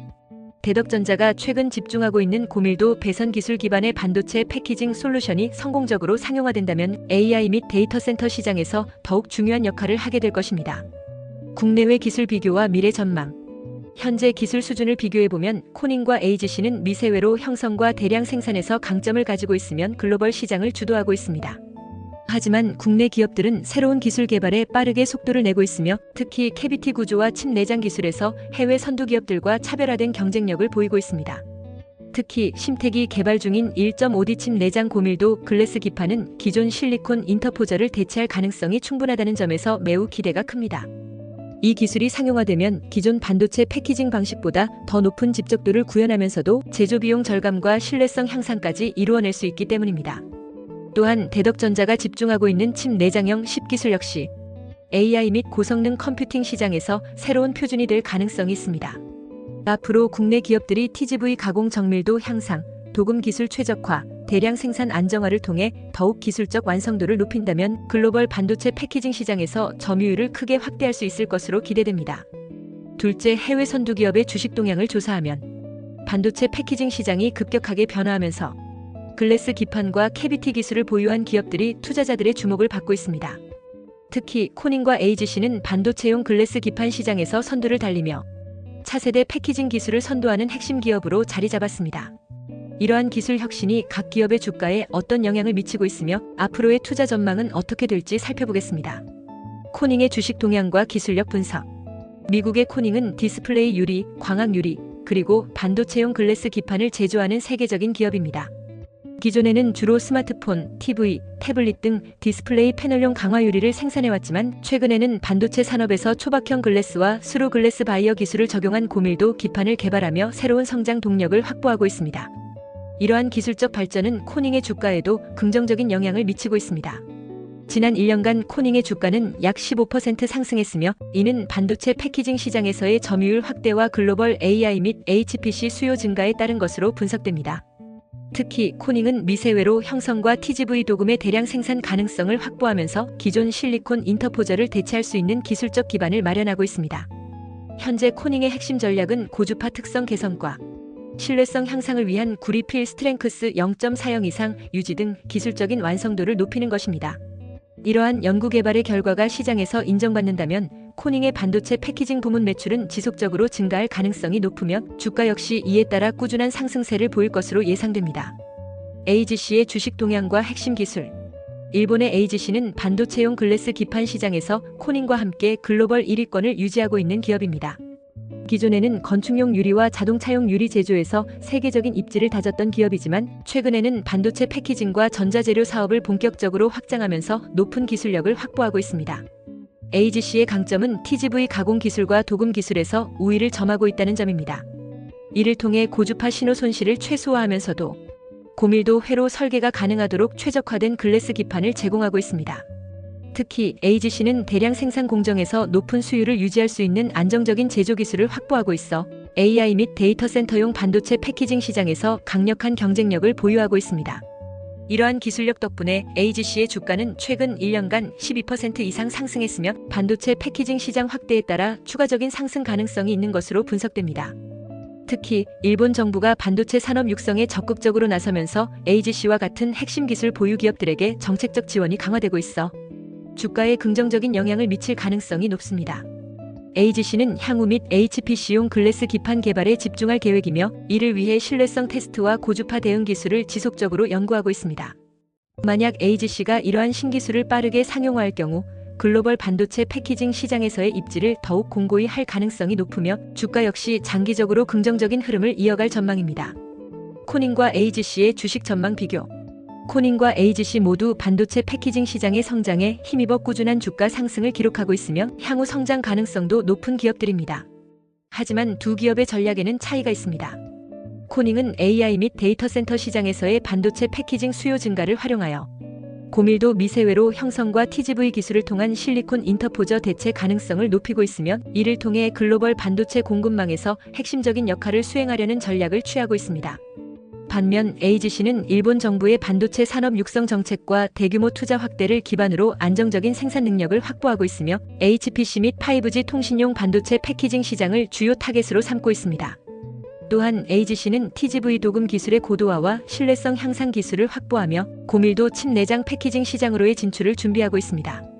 대덕전자가 최근 집중하고 있는 고밀도 배선 기술 기반의 반도체 패키징 솔루션이 성공적으로 상용화된다면 AI 및 데이터 센터 시장에서 더욱 중요한 역할을 하게 될 것입니다. 국내외 기술 비교와 미래 전망. 현재 기술 수준을 비교해보면 코닝과 AGC는 미세회로 형성과 대량 생산에서 강점을 가지고 있으면 글로벌 시장을 주도하고 있습니다. 하지만 국내 기업들은 새로운 기술 개발에 빠르게 속도를 내고 있으며 특히 캐비티 구조와 칩 내장 기술에서 해외 선두 기업들과 차별화된 경쟁력을 보이고 있습니다. 특히 심텍이 개발 중인 1.5D 칩 내장 고밀도 글래스 기판은 기존 실리콘 인터포저를 대체할 가능성이 충분하다는 점에서 매우 기대가 큽니다. 이 기술이 상용화되면 기존 반도체 패키징 방식보다 더 높은 집적도를 구현하면서도 제조 비용 절감과 신뢰성 향상까지 이루어낼 수 있기 때문입니다. 또한 대덕전자가 집중하고 있는 칩 내장형 10 기술 역시 AI 및 고성능 컴퓨팅 시장에서 새로운 표준이 될 가능성이 있습니다. 앞으로 국내 기업들이 TGV 가공 정밀도 향상, 도금 기술 최적화, 대량 생산 안정화를 통해 더욱 기술적 완성도를 높인다면 글로벌 반도체 패키징 시장에서 점유율을 크게 확대할 수 있을 것으로 기대됩니다. 둘째, 해외 선두 기업의 주식 동향을 조사하면 반도체 패키징 시장이 급격하게 변화하면서 글래스 기판과 캐비티 기술을 보유한 기업들이 투자자들의 주목을 받고 있습니다. 특히 코닝과 AGC는 반도체용 글래스 기판 시장에서 선두를 달리며 차세대 패키징 기술을 선도하는 핵심 기업으로 자리 잡았습니다. 이러한 기술 혁신이 각 기업의 주가에 어떤 영향을 미치고 있으며 앞으로의 투자 전망은 어떻게 될지 살펴보겠습니다. 코닝의 주식 동향과 기술력 분석. 미국의 코닝은 디스플레이 유리, 광학 유리, 그리고 반도체용 글래스 기판을 제조하는 세계적인 기업입니다. 기존에는 주로 스마트폰, TV, 태블릿 등 디스플레이 패널용 강화 유리를 생산해왔지만 최근에는 반도체 산업에서 초박형 글래스와 수로 글래스 바이어 기술을 적용한 고밀도 기판을 개발하며 새로운 성장 동력을 확보하고 있습니다. 이러한 기술적 발전은 코닝의 주가에도 긍정적인 영향을 미치고 있습니다. 지난 1년간 코닝의 주가는 약 15% 상승했으며 이는 반도체 패키징 시장에서의 점유율 확대와 글로벌 AI 및 HPC 수요 증가에 따른 것으로 분석됩니다. 특히 코닝은 미세회로 형성과 TGV 도금의 대량 생산 가능성을 확보하면서 기존 실리콘 인터포저를 대체할 수 있는 기술적 기반을 마련하고 있습니다. 현재 코닝의 핵심 전략은 고주파 특성 개선과 신뢰성 향상을 위한 구리필 스트렝크스 0.40 이상 유지 등 기술적인 완성도를 높이는 것입니다. 이러한 연구개발의 결과가 시장에서 인정받는다면 코닝의 반도체 패키징 부문 매출은 지속적으로 증가할 가능성이 높으며 주가 역시 이에 따라 꾸준한 상승세를 보일 것으로 예상됩니다. AGC의 주식 동향과 핵심 기술. 일본의 AGC는 반도체용 글래스 기판 시장에서 코닝과 함께 글로벌 1위권을 유지하고 있는 기업입니다. 기존에는 건축용 유리와 자동차용 유리 제조에서 세계적인 입지를 다졌던 기업이지만 최근에는 반도체 패키징과 전자재료 사업을 본격적으로 확장하면서 높은 기술력을 확보하고 있습니다. AGC의 강점은 TGV 가공 기술과 도금 기술에서 우위를 점하고 있다는 점입니다. 이를 통해 고주파 신호 손실을 최소화하면서도 고밀도 회로 설계가 가능하도록 최적화된 글래스 기판을 제공하고 있습니다. 특히 AGC는 대량 생산 공정에서 높은 수율을 유지할 수 있는 안정적인 제조 기술을 확보하고 있어 AI 및 데이터 센터용 반도체 패키징 시장에서 강력한 경쟁력을 보유하고 있습니다. 이러한 기술력 덕분에 AGC의 주가는 최근 1년간 12% 이상 상승했으며 반도체 패키징 시장 확대에 따라 추가적인 상승 가능성이 있는 것으로 분석됩니다. 특히 일본 정부가 반도체 산업 육성에 적극적으로 나서면서 AGC와 같은 핵심 기술 보유 기업들에게 정책적 지원이 강화되고 있어 주가에 긍정적인 영향을 미칠 가능성이 높습니다. AGC는 향후 및 HPC용 글래스 기판 개발에 집중할 계획이며 이를 위해 신뢰성 테스트와 고주파 대응 기술을 지속적으로 연구하고 있습니다. 만약 AGC가 이러한 신기술을 빠르게 상용화할 경우 글로벌 반도체 패키징 시장에서의 입지를 더욱 공고히 할 가능성이 높으며 주가 역시 장기적으로 긍정적인 흐름을 이어갈 전망입니다. 코닝과 AGC의 주식 전망 비교. 코닝과 AGC 모두 반도체 패키징 시장의 성장에 힘입어 꾸준한 주가 상승을 기록하고 있으며 향후 성장 가능성도 높은 기업들입니다. 하지만 두 기업의 전략에는 차이가 있습니다. 코닝은 AI 및 데이터 센터 시장에서의 반도체 패키징 수요 증가를 활용하여 고밀도 미세회로 형성과 TGV 기술을 통한 실리콘 인터포저 대체 가능성을 높이고 있으며 이를 통해 글로벌 반도체 공급망에서 핵심적인 역할을 수행하려는 전략을 취하고 있습니다. 반면 AGC는 일본 정부의 반도체 산업 육성 정책과 대규모 투자 확대를 기반으로 안정적인 생산 능력을 확보하고 있으며 HPC 및 5G 통신용 반도체 패키징 시장을 주요 타겟으로 삼고 있습니다. 또한 AGC는 TGV 도금 기술의 고도화와 신뢰성 향상 기술을 확보하며 고밀도 칩 내장 패키징 시장으로의 진출을 준비하고 있습니다.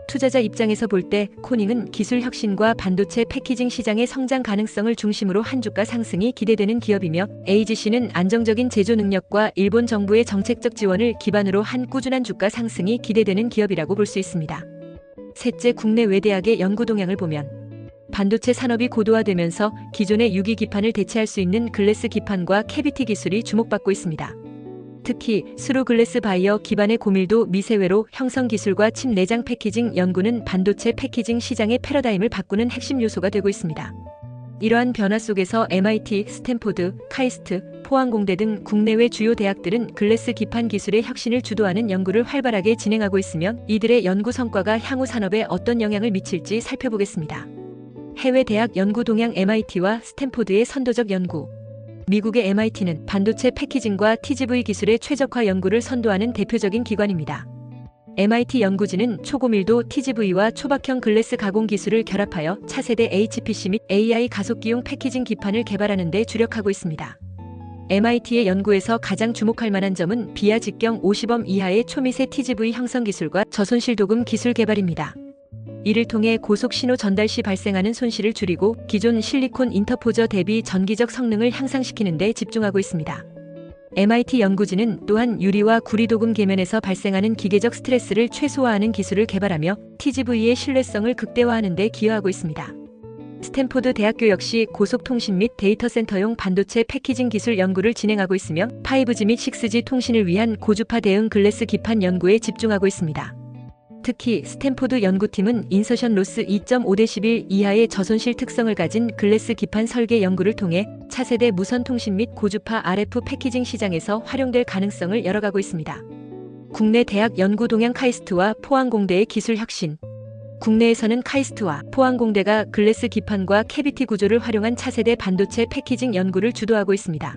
투자자 입장에서 볼 때 코닝은 기술 혁신과 반도체 패키징 시장의 성장 가능성을 중심으로 한 주가 상승이 기대되는 기업이며 AGC는 안정적인 제조 능력과 일본 정부의 정책적 지원을 기반으로 한 꾸준한 주가 상승이 기대되는 기업이라고 볼 수 있습니다. 셋째, 국내 외대학의 연구 동향을 보면 반도체 산업이 고도화되면서 기존의 유기 기판을 대체할 수 있는 글래스 기판과 캐비티 기술이 주목받고 있습니다. 특히 스루 글래스 바이어 기반의 고밀도 미세회로 형성 기술과 칩 내장 패키징 연구는 반도체 패키징 시장의 패러다임을 바꾸는 핵심 요소가 되고 있습니다. 이러한 변화 속에서 MIT, 스탠포드, 카이스트, 포항공대 등 국내외 주요 대학들은 글래스 기판 기술의 혁신을 주도하는 연구를 활발하게 진행하고 있으며 이들의 연구 성과가 향후 산업에 어떤 영향을 미칠지 살펴보겠습니다. 해외 대학 연구 동향. MIT와 스탠포드의 선도적 연구. 미국의 MIT는 반도체 패키징과 TGV 기술의 최적화 연구를 선도하는 대표적인 기관입니다. MIT 연구진은 초고밀도 TGV와 초박형 글래스 가공 기술을 결합하여 차세대 HPC 및 AI 가속기용 패키징 기판을 개발하는 데 주력하고 있습니다. MIT의 연구에서 가장 주목할 만한 점은 비하 직경 50옴 이하의 초미세 TGV 형성 기술과 저손실 도금 기술 개발입니다. 이를 통해 고속 신호 전달 시 발생하는 손실을 줄이고 기존 실리콘 인터포저 대비 전기적 성능을 향상시키는 데 집중하고 있습니다. MIT 연구진은 또한 유리와 구리 도금 계면에서 발생하는 기계적 스트레스를 최소화하는 기술을 개발하며 TGV의 신뢰성을 극대화하는 데 기여하고 있습니다. 스탠포드 대학교 역시 고속통신 및 데이터 센터용 반도체 패키징 기술 연구를 진행하고 있으며 5G 및 6G 통신을 위한 고주파 대응 글래스 기판 연구에 집중하고 있습니다. 특히 스탠포드 연구팀은 인서션 로스 2.5dB 이하의 저손실 특성을 가진 글래스 기판 설계 연구를 통해 차세대 무선 통신 및 고주파 RF 패키징 시장에서 활용될 가능성을 열어가고 있습니다. 국내 대학 연구 동향. 카이스트와 포항공대의 기술 혁신. 국내에서는 카이스트와 포항공대가 글래스 기판과 캐비티 구조를 활용한 차세대 반도체 패키징 연구를 주도하고 있습니다.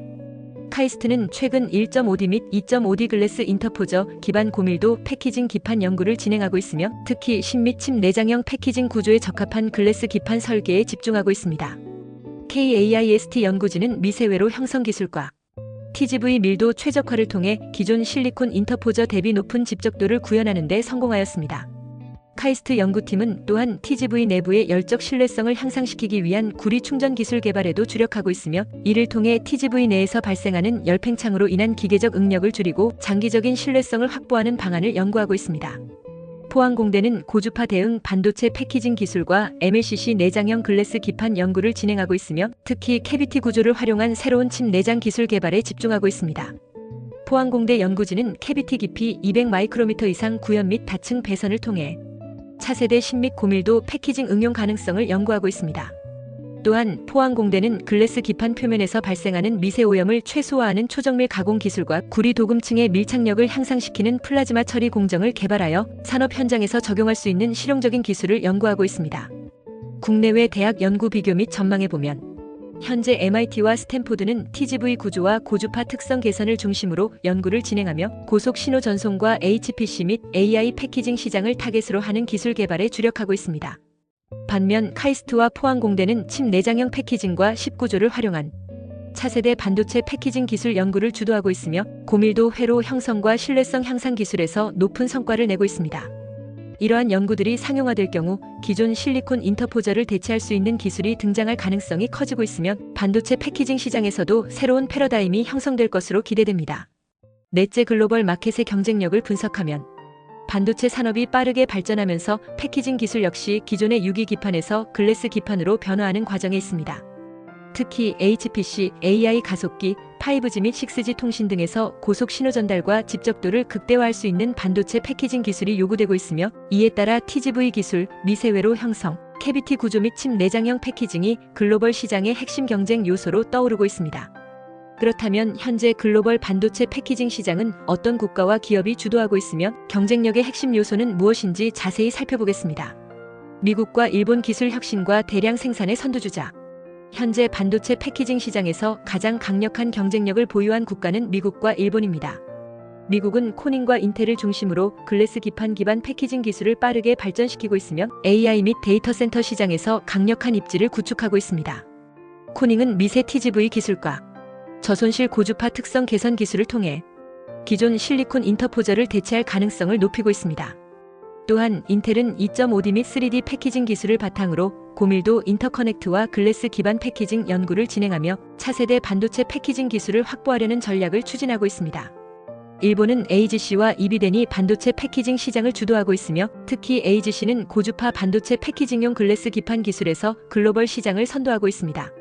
카이스트는 최근 1.5D 및 2.5D 글래스 인터포저 기반 고밀도 패키징 기판 연구를 진행하고 있으며 특히 신 및 칩 내장형 패키징 구조에 적합한 글래스 기판 설계에 집중하고 있습니다. KAIST 연구진은 미세회로 형성 기술과 TGV 밀도 최적화를 통해 기존 실리콘 인터포저 대비 높은 집적도를 구현하는 데 성공하였습니다. 카이스트 연구팀은 또한 TGV 내부의 열적 신뢰성을 향상시키기 위한 구리 충전 기술 개발에도 주력하고 있으며, 이를 통해 TGV 내에서 발생하는 열팽창으로 인한 기계적 응력을 줄이고 장기적인 신뢰성을 확보하는 방안을 연구하고 있습니다. 포항공대는 고주파 대응 반도체 패키징 기술과 MLCC 내장형 글래스 기판 연구를 진행하고 있으며, 특히 캐비티 구조를 활용한 새로운 칩 내장 기술 개발에 집중하고 있습니다. 포항공대 연구진은 캐비티 깊이 200마이크로미터 이상 구현 및 다층 배선을 통해 차세대 신및 고밀도 패키징 응용 가능성을 연구하고 있습니다. 또한 포항공대는 글래스 기판 표면에서 발생하는 미세 오염을 최소화하는 초정밀 가공 기술과 구리 도금층의 밀착력을 향상시키는 플라즈마 처리 공정을 개발하여 산업 현장에서 적용할 수 있는 실용적인 기술을 연구하고 있습니다. 국내외 대학 연구 비교 및 전망해보면, 현재 MIT와 스탠포드는 TGV 구조와 고주파 특성 개선을 중심으로 연구를 진행하며 고속 신호 전송과 HPC 및 AI 패키징 시장을 타겟으로 하는 기술 개발에 주력하고 있습니다. 반면 카이스트와 포항공대는 칩 내장형 패키징과 10구조를 활용한 차세대 반도체 패키징 기술 연구를 주도하고 있으며, 고밀도 회로 형성과 신뢰성 향상 기술에서 높은 성과를 내고 있습니다. 이러한 연구들이 상용화될 경우 기존 실리콘 인터포저를 대체할 수 있는 기술이 등장할 가능성이 커지고 있으며, 반도체 패키징 시장에서도 새로운 패러다임이 형성될 것으로 기대됩니다. 넷째, 글로벌 마켓의 경쟁력을 분석하면 반도체 산업이 빠르게 발전하면서 패키징 기술 역시 기존의 유기 기판에서 글래스 기판으로 변화하는 과정에 있습니다. 특히 HPC, AI 가속기, 5G 및 6G 통신 등에서 고속 신호 전달과 집적도를 극대화할 수 있는 반도체 패키징 기술이 요구되고 있으며, 이에 따라 TGV 기술, 미세회로 형성, 캐비티 구조 및 칩 내장형 패키징이 글로벌 시장의 핵심 경쟁 요소로 떠오르고 있습니다. 그렇다면 현재 글로벌 반도체 패키징 시장은 어떤 국가와 기업이 주도하고 있으며 경쟁력의 핵심 요소는 무엇인지 자세히 살펴보겠습니다. 미국과 일본 기술 혁신과 대량 생산의 선두주자. 현재 반도체 패키징 시장에서 가장 강력한 경쟁력을 보유한 국가는 미국과 일본입니다. 미국은 코닝과 인텔을 중심으로 글래스 기판 기반 패키징 기술을 빠르게 발전시키고 있으며, AI 및 데이터 센터 시장에서 강력한 입지를 구축하고 있습니다. 코닝은 미세 TGV 기술과 저손실 고주파 특성 개선 기술을 통해 기존 실리콘 인터포저를 대체할 가능성을 높이고 있습니다. 또한 인텔은 2.5D 및 3D 패키징 기술을 바탕으로 고밀도 인터커넥트와 글래스 기반 패키징 연구를 진행하며 차세대 반도체 패키징 기술을 확보하려는 전략을 추진하고 있습니다. 일본은 AGC와 이비덴이 반도체 패키징 시장을 주도하고 있으며, 특히 AGC는 고주파 반도체 패키징용 글래스 기판 기술에서 글로벌 시장을 선도하고 있습니다.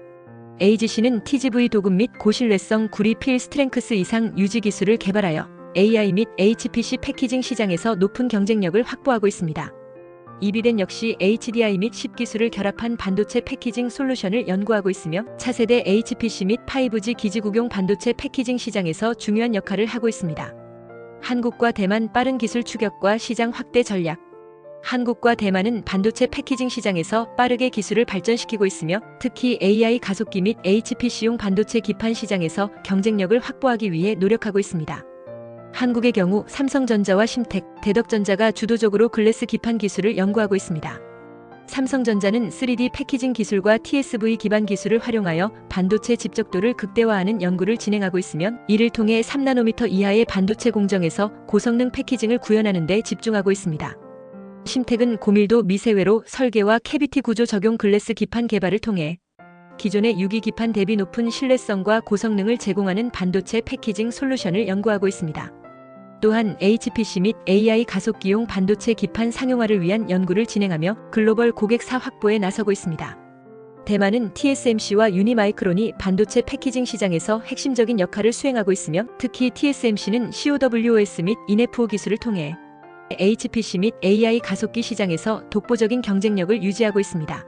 AGC는 TGV 도금 및 고신뢰성 구리 필 스트렝크스 이상 유지 기술을 개발하여 AI 및 HPC 패키징 시장에서 높은 경쟁력을 확보하고 있습니다. 이비덴 역시 HDI 및 10기술을 결합한 반도체 패키징 솔루션을 연구하고 있으며, 차세대 HPC 및 5G 기지국용 반도체 패키징 시장에서 중요한 역할을 하고 있습니다. 한국과 대만 빠른 기술 추격과 시장 확대 전략. 한국과 대만은 반도체 패키징 시장에서 빠르게 기술을 발전시키고 있으며, 특히 AI 가속기 및 HPC용 반도체 기판 시장에서 경쟁력을 확보하기 위해 노력하고 있습니다. 한국의 경우 삼성전자와 심텍, 대덕전자가 주도적으로 글래스 기판 기술을 연구하고 있습니다. 삼성전자는 3D 패키징 기술과 TSV 기반 기술을 활용하여 반도체 집적도를 극대화하는 연구를 진행하고 있으며, 이를 통해 3나노미터 이하의 반도체 공정에서 고성능 패키징을 구현하는 데 집중하고 있습니다. 심텍은 고밀도 미세회로 설계와 캐비티 구조 적용 글래스 기판 개발을 통해 기존의 유기 기판 대비 높은 신뢰성과 고성능을 제공하는 반도체 패키징 솔루션을 연구하고 있습니다. 또한 HPC 및 AI 가속기용 반도체 기판 상용화를 위한 연구를 진행하며 글로벌 고객사 확보에 나서고 있습니다. 대만은 TSMC와 유니마이크론이 반도체 패키징 시장에서 핵심적인 역할을 수행하고 있으며, 특히 TSMC는 CoWoS 및 인FO 기술을 통해 HPC 및 AI 가속기 시장에서 독보적인 경쟁력을 유지하고 있습니다.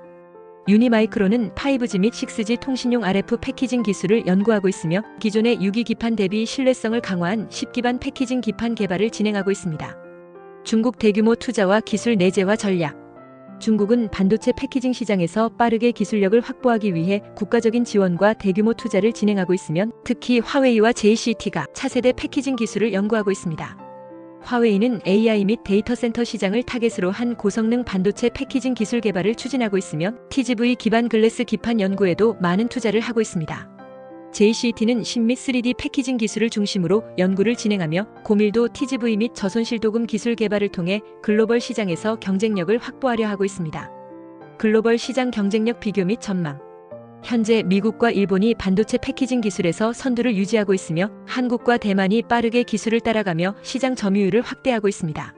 유니마이크론은 5G 및 6G 통신용 RF 패키징 기술을 연구하고 있으며, 기존의 유기 기판 대비 신뢰성을 강화한 10기반 패키징 기판 개발을 진행하고 있습니다. 중국 대규모 투자와 기술 내재화 전략. 중국은 반도체 패키징 시장에서 빠르게 기술력을 확보하기 위해 국가적인 지원과 대규모 투자를 진행하고 있으며, 특히 화웨이와 JCT가 차세대 패키징 기술을 연구하고 있습니다. 화웨이는 AI 및 데이터 센터 시장을 타겟으로 한 고성능 반도체 패키징 기술 개발을 추진하고 있으며, TGV 기반 글래스 기판 연구에도 많은 투자를 하고 있습니다. JCET는 심 및 3D 패키징 기술을 중심으로 연구를 진행하며 고밀도 TGV 및 저손실 도금 기술 개발을 통해 글로벌 시장에서 경쟁력을 확보하려 하고 있습니다. 글로벌 시장 경쟁력 비교 및 전망. 현재 미국과 일본이 반도체 패키징 기술에서 선두를 유지하고 있으며 한국과 대만이 빠르게 기술을 따라가며 시장 점유율을 확대하고 있습니다.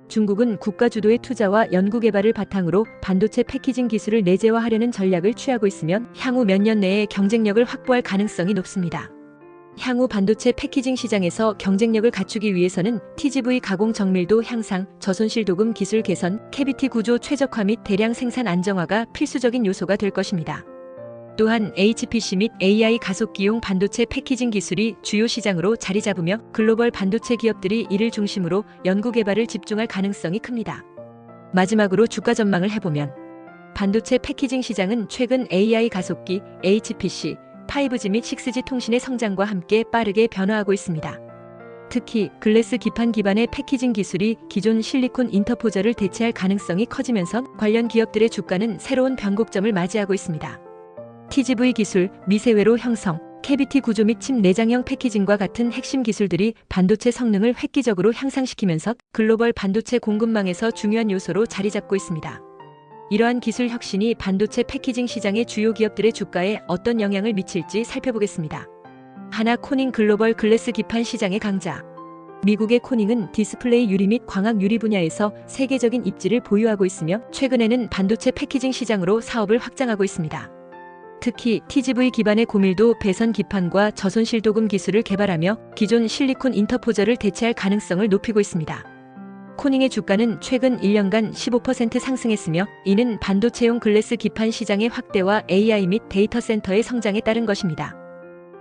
중국은 국가 주도의 투자와 연구 개발을 바탕으로 반도체 패키징 기술을 내재화하려는 전략을 취하고 있으며 향후 몇 년 내에 경쟁력을 확보할 가능성이 높습니다. 향후 반도체 패키징 시장에서 경쟁력을 갖추기 위해서는 TGV 가공 정밀도 향상, 저손실 도금 기술 개선, 캐비티 구조 최적화 및 대량 생산 안정화가 필수적인 요소가 될 것입니다. 또한 HPC 및 AI 가속기용 반도체 패키징 기술이 주요 시장으로 자리 잡으며 글로벌 반도체 기업들이 이를 중심으로 연구 개발을 집중할 가능성이 큽니다. 마지막으로 주가 전망을 해보면 반도체 패키징 시장은 최근 AI 가속기, HPC, 5G 및 6G 통신의 성장과 함께 빠르게 변화하고 있습니다. 특히 글래스 기판 기반의 패키징 기술이 기존 실리콘 인터포저를 대체할 가능성이 커지면서 관련 기업들의 주가는 새로운 변곡점을 맞이하고 있습니다. TGV 기술, 미세회로 형성, 캐비티 구조 및 칩 내장형 패키징과 같은 핵심 기술들이 반도체 성능을 획기적으로 향상시키면서 글로벌 반도체 공급망에서 중요한 요소로 자리 잡고 있습니다. 이러한 기술 혁신이 반도체 패키징 시장의 주요 기업들의 주가에 어떤 영향을 미칠지 살펴보겠습니다. 하나 코닝 글로벌 글래스 기판 시장의 강자. 미국의 코닝은 디스플레이 유리 및 광학 유리 분야에서 세계적인 입지를 보유하고 있으며 최근에는 반도체 패키징 시장으로 사업을 확장하고 있습니다. 특히 TGV 기반의 고밀도 배선 기판과 저손실 도금 기술을 개발하며 기존 실리콘 인터포저를 대체할 가능성을 높이고 있습니다. 코닝의 주가는 최근 1년간 15% 상승했으며 이는 반도체용 글래스 기판 시장의 확대와 AI 및 데이터 센터의 성장에 따른 것입니다.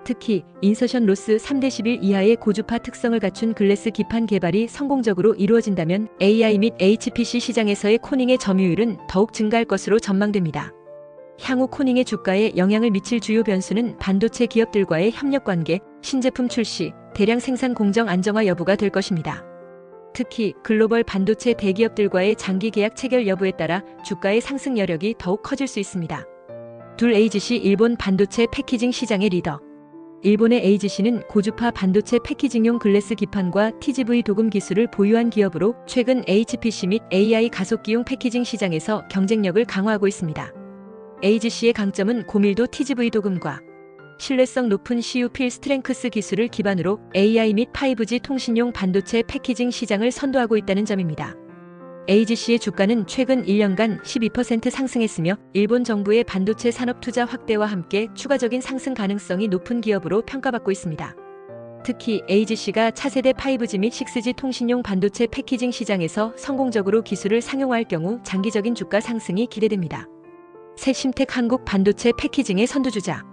특히 인서션 로스 3대11 이하의 고주파 특성을 갖춘 글래스 기판 개발이 성공적으로 이루어진다면 AI 및 HPC 시장에서의 코닝의 점유율은 더욱 증가할 것으로 전망됩니다. 향후 코닝의 주가에 영향을 미칠 주요 변수는 반도체 기업들과의 협력관계, 신제품 출시, 대량 생산 공정 안정화 여부가 될 것입니다. 특히 글로벌 반도체 대기업들과의 장기 계약 체결 여부에 따라 주가의 상승 여력이 더욱 커질 수 있습니다. 둘 AGC 일본 반도체 패키징 시장의 리더. 일본의 AGC는 고주파 반도체 패키징용 글래스 기판과 TGV 도금 기술을 보유한 기업으로 최근 HPC 및 AI 가속기용 패키징 시장에서 경쟁력을 강화하고 있습니다. AGC의 강점은 고밀도 TGV 도금과 신뢰성 높은 CU 필 스트렝크스 기술을 기반으로 AI 및 5G 통신용 반도체 패키징 시장을 선도하고 있다는 점입니다. AGC의 주가는 최근 1년간 12% 상승했으며 일본 정부의 반도체 산업 투자 확대와 함께 추가적인 상승 가능성이 높은 기업으로 평가받고 있습니다. 특히 AGC가 차세대 5G 및 6G 통신용 반도체 패키징 시장에서 성공적으로 기술을 상용화할 경우 장기적인 주가 상승이 기대됩니다. 새 심텍 한국 반도체 패키징의 선두주자.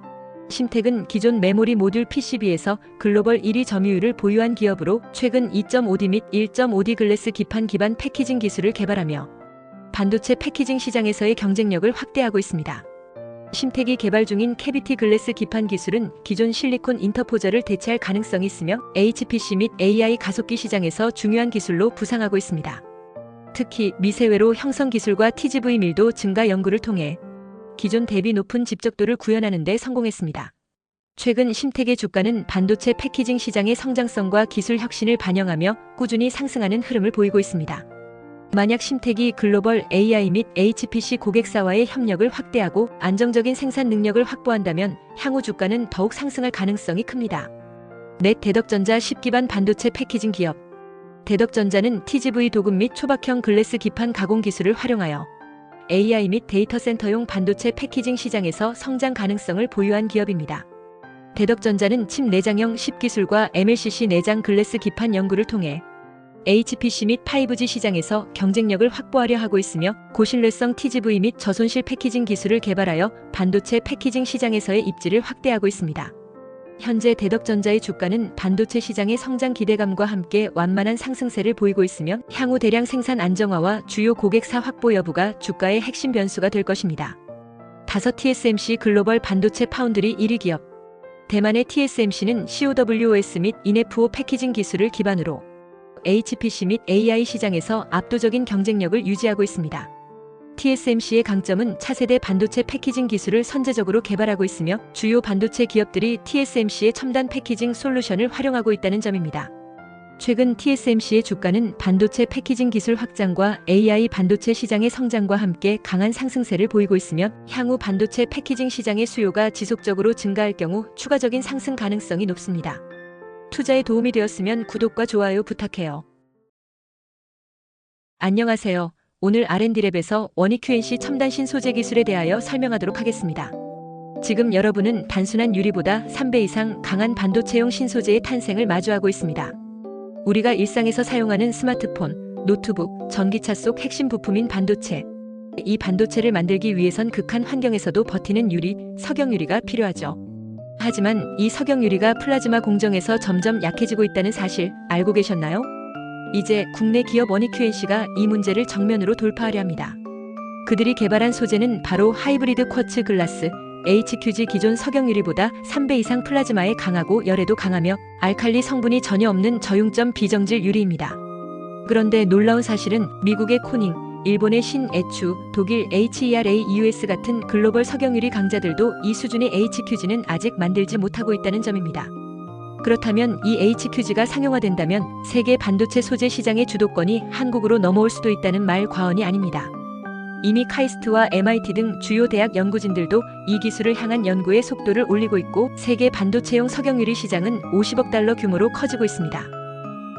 심텍은 기존 메모리 모듈 PCB에서 글로벌 1위 점유율을 보유한 기업으로 최근 2.5D 및 1.5D 글래스 기판 기반 패키징 기술을 개발하며 반도체 패키징 시장에서의 경쟁력을 확대하고 있습니다. 심텍이 개발 중인 캐비티 글래스 기판 기술은 기존 실리콘 인터포저를 대체할 가능성이 있으며 HPC 및 AI 가속기 시장에서 중요한 기술로 부상하고 있습니다. 특히 미세회로 형성 기술과 TGV 밀도 증가 연구를 통해 기존 대비 높은 집적도를 구현하는 데 성공했습니다. 최근 심텍의 주가는 반도체 패키징 시장의 성장성과 기술 혁신을 반영하며 꾸준히 상승하는 흐름을 보이고 있습니다. 만약 심텍이 글로벌 AI 및 HPC 고객사와의 협력을 확대하고 안정적인 생산 능력을 확보한다면 향후 주가는 더욱 상승할 가능성이 큽니다. 넷 대덕전자 10기반 반도체 패키징 기업. 대덕전자는 TGV 도금 및 초박형 글래스 기판 가공 기술을 활용하여 AI 및 데이터 센터용 반도체 패키징 시장에서 성장 가능성을 보유한 기업입니다. 대덕전자는 칩 내장형 10기술과 MLCC 내장 글래스 기판 연구를 통해 HPC 및 5G 시장에서 경쟁력을 확보하려 하고 있으며 고신뢰성 TGV 및 저손실 패키징 기술을 개발하여 반도체 패키징 시장에서의 입지를 확대하고 있습니다. 현재 대덕전자의 주가는 반도체 시장의 성장 기대감과 함께 완만한 상승세를 보이고 있으며 향후 대량 생산 안정화와 주요 고객사 확보 여부가 주가의 핵심 변수가 될 것입니다. 5 TSMC 글로벌 반도체 파운드리 1위 기업. 대만의 TSMC는 CoWoS 및 인FO 패키징 기술을 기반으로 HPC 및 AI 시장에서 압도적인 경쟁력을 유지하고 있습니다. TSMC의 강점은 차세대 반도체 패키징 기술을 선제적으로 개발하고 있으며 주요 반도체 기업들이 TSMC의 첨단 패키징 솔루션을 활용하고 있다는 점입니다. 최근 TSMC의 주가는 반도체 패키징 기술 확장과 AI 반도체 시장의 성장과 함께 강한 상승세를 보이고 있으며 향후 반도체 패키징 시장의 수요가 지속적으로 증가할 경우 추가적인 상승 가능성이 높습니다. 투자에 도움이 되었으면 구독과 좋아요 부탁해요. 안녕하세요. 오늘 R&D랩에서 원익QNC 첨단 신소재 기술에 대하여 설명하도록 하겠습니다. 지금 여러분은 단순한 유리보다 3배 이상 강한 반도체용 신소재의 탄생을 마주하고 있습니다. 우리가 일상에서 사용하는 스마트폰, 노트북, 전기차 속 핵심 부품인 반도체. 이 반도체를 만들기 위해선 극한 환경에서도 버티는 유리, 석영유리가 필요하죠. 하지만 이 석영유리가 플라즈마 공정에서 점점 약해지고 있다는 사실 알고 계셨나요? 이제 국내 기업 원익QNC가 이 문제를 정면으로 돌파하려 합니다. 그들이 개발한 소재는 바로 하이브리드 쿼츠 글라스, HQG 기존 석영유리보다 3배 이상 플라즈마에 강하고 열에도 강하며 알칼리 성분이 전혀 없는 저융점 비정질 유리입니다. 그런데 놀라운 사실은 미국의 코닝, 일본의 신에추, 독일 HERAEUS 같은 글로벌 석영유리 강자들도 이 수준의 HQG는 아직 만들지 못하고 있다는 점입니다. 그렇다면 이 HQG가 상용화된다면 세계 반도체 소재 시장의 주도권이 한국으로 넘어올 수도 있다는 말 과언이 아닙니다. 이미 카이스트와 MIT 등 주요 대학 연구진들도 이 기술을 향한 연구의 속도를 올리고 있고 세계 반도체용 석영유리 시장은 50억 달러 규모로 커지고 있습니다.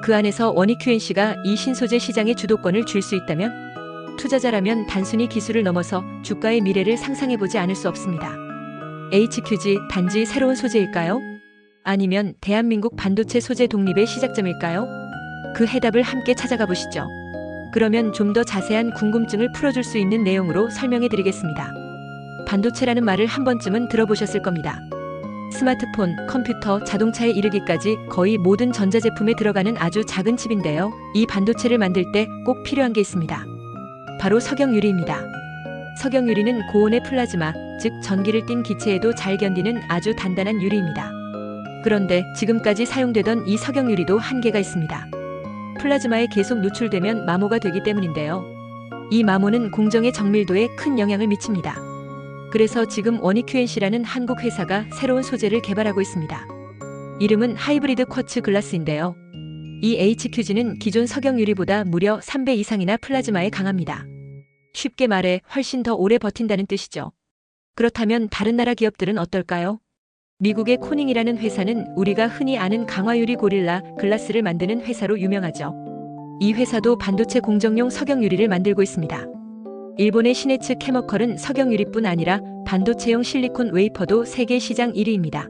그 안에서 원익QNC가 이 신소재 시장의 주도권을 쥘 수 있다면 투자자라면 단순히 기술을 넘어서 주가의 미래를 상상해보지 않을 수 없습니다. HQG 단지 새로운 소재일까요? 아니면 대한민국 반도체 소재 독립의 시작점일까요? 그 해답을 함께 찾아가 보시죠. 그러면 좀 더 자세한 궁금증을 풀어줄 수 있는 내용으로 설명해 드리겠습니다. 반도체라는 말을 한 번쯤은 들어보셨을 겁니다. 스마트폰, 컴퓨터, 자동차에 이르기까지 거의 모든 전자제품에 들어가는 아주 작은 칩인데요. 이 반도체를 만들 때 꼭 필요한 게 있습니다. 바로 석영유리입니다. 석영유리는 고온의 플라즈마, 즉 전기를 띤 기체에도 잘 견디는 아주 단단한 유리입니다. 그런데 지금까지 사용되던 이 석영유리도 한계가 있습니다. 플라즈마에 계속 노출되면 마모가 되기 때문인데요. 이 마모는 공정의 정밀도에 큰 영향을 미칩니다. 그래서 지금 원익QNC라는 한국 회사가 새로운 소재를 개발하고 있습니다. 이름은 하이브리드 쿼츠 글라스인데요. 이 HQG는 기존 석영유리보다 무려 3배 이상이나 플라즈마에 강합니다. 쉽게 말해 훨씬 더 오래 버틴다는 뜻이죠. 그렇다면 다른 나라 기업들은 어떨까요? 미국의 코닝이라는 회사는 우리가 흔히 아는 강화유리 고릴라 글라스를 만드는 회사로 유명하죠. 이 회사도 반도체 공정용 석영유리를 만들고 있습니다. 일본의 시네츠 케머컬은 석영유리뿐 아니라 반도체용 실리콘 웨이퍼도 세계 시장 1위입니다.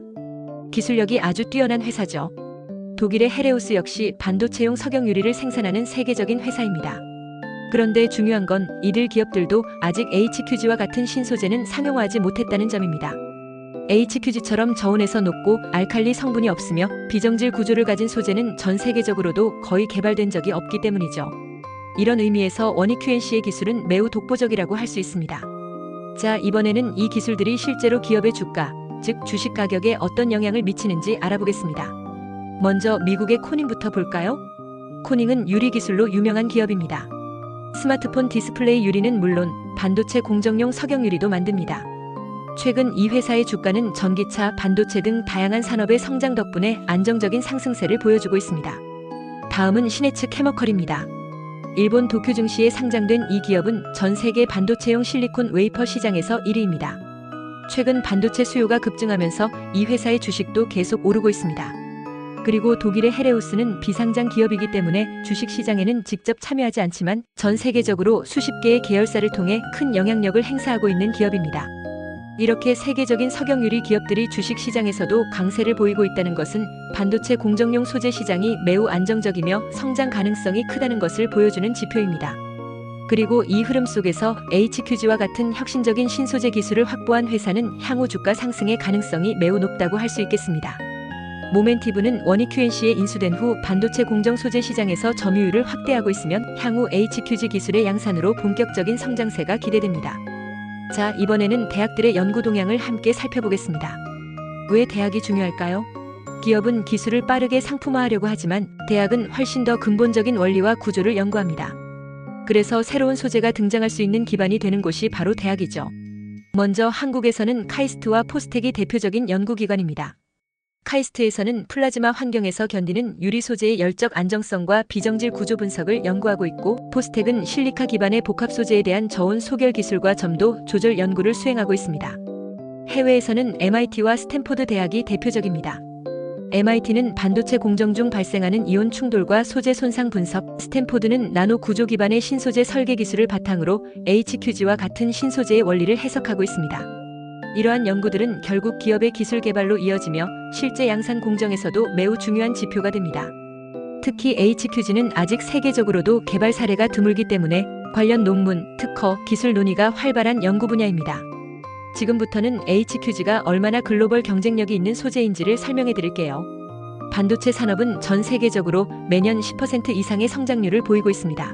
기술력이 아주 뛰어난 회사죠. 독일의 헤레우스 역시 반도체용 석영유리를 생산하는 세계적인 회사입니다. 그런데 중요한 건 이들 기업들도 아직 HQG와 같은 신소재는 상용화하지 못했다는 점입니다. HQG처럼 저온에서 녹고 알칼리 성분이 없으며 비정질 구조를 가진 소재는 전 세계적으로도 거의 개발된 적이 없기 때문이죠. 이런 의미에서 원익QNC의 기술은 매우 독보적이라고 할 수 있습니다. 자, 이번에는 이 기술들이 실제로 기업의 주가, 즉 주식 가격에 어떤 영향을 미치는지 알아보겠습니다. 먼저 미국의 코닝부터 볼까요? 코닝은 유리 기술로 유명한 기업입니다. 스마트폰 디스플레이 유리는 물론 반도체 공정용 석영유리도 만듭니다. 최근 이 회사의 주가는 전기차, 반도체 등 다양한 산업의 성장 덕분에 안정적인 상승세를 보여주고 있습니다. 다음은 시네츠 케머컬입니다. 일본 도쿄 증시에 상장된 이 기업은 전 세계 반도체용 실리콘 웨이퍼 시장에서 1위입니다. 최근 반도체 수요가 급증하면서 이 회사의 주식도 계속 오르고 있습니다. 그리고 독일의 헤레우스는 비상장 기업이기 때문에 주식 시장에는 직접 참여하지 않지만 전 세계적으로 수십 개의 계열사를 통해 큰 영향력을 행사하고 있는 기업입니다. 이렇게 세계적인 석영유리 기업들이 주식 시장에서도 강세를 보이고 있다는 것은 반도체 공정용 소재 시장이 매우 안정적이며 성장 가능성이 크다는 것을 보여주는 지표입니다. 그리고 이 흐름 속에서 HQG와 같은 혁신적인 신소재 기술을 확보한 회사는 향후 주가 상승의 가능성이 매우 높다고 할 수 있겠습니다. 모멘티브는 원익QNC에 인수된 후 반도체 공정 소재 시장에서 점유율을 확대하고 있으며 향후 HQG 기술의 양산으로 본격적인 성장세가 기대됩니다. 자, 이번에는 대학들의 연구 동향을 함께 살펴보겠습니다. 왜 대학이 중요할까요? 기업은 기술을 빠르게 상품화하려고 하지만 대학은 훨씬 더 근본적인 원리와 구조를 연구합니다. 그래서 새로운 소재가 등장할 수 있는 기반이 되는 곳이 바로 대학이죠. 먼저 한국에서는 카이스트와 포스텍이 대표적인 연구기관입니다. 카이스트에서는 플라즈마 환경에서 견디는 유리 소재의 열적 안정성과 비정질 구조 분석을 연구하고 있고, 포스텍은 실리카 기반의 복합 소재에 대한 저온 소결 기술과 점도 조절 연구를 수행하고 있습니다. 해외에서는 MIT와 스탠포드 대학이 대표적입니다. MIT는 반도체 공정 중 발생하는 이온 충돌과 소재 손상 분석, 스탠포드는 나노 구조 기반의 신소재 설계 기술을 바탕으로 HQG와 같은 신소재의 원리를 해석하고 있습니다. 이러한 연구들은 결국 기업의 기술 개발로 이어지며 실제 양산 공정에서도 매우 중요한 지표가 됩니다. 특히 HQG는 아직 세계적으로도 개발 사례가 드물기 때문에 관련 논문, 특허, 기술 논의가 활발한 연구 분야입니다. 지금부터는 HQG가 얼마나 글로벌 경쟁력이 있는 소재인지를 설명해 드릴게요. 반도체 산업은 전 세계적으로 매년 10% 이상의 성장률을 보이고 있습니다.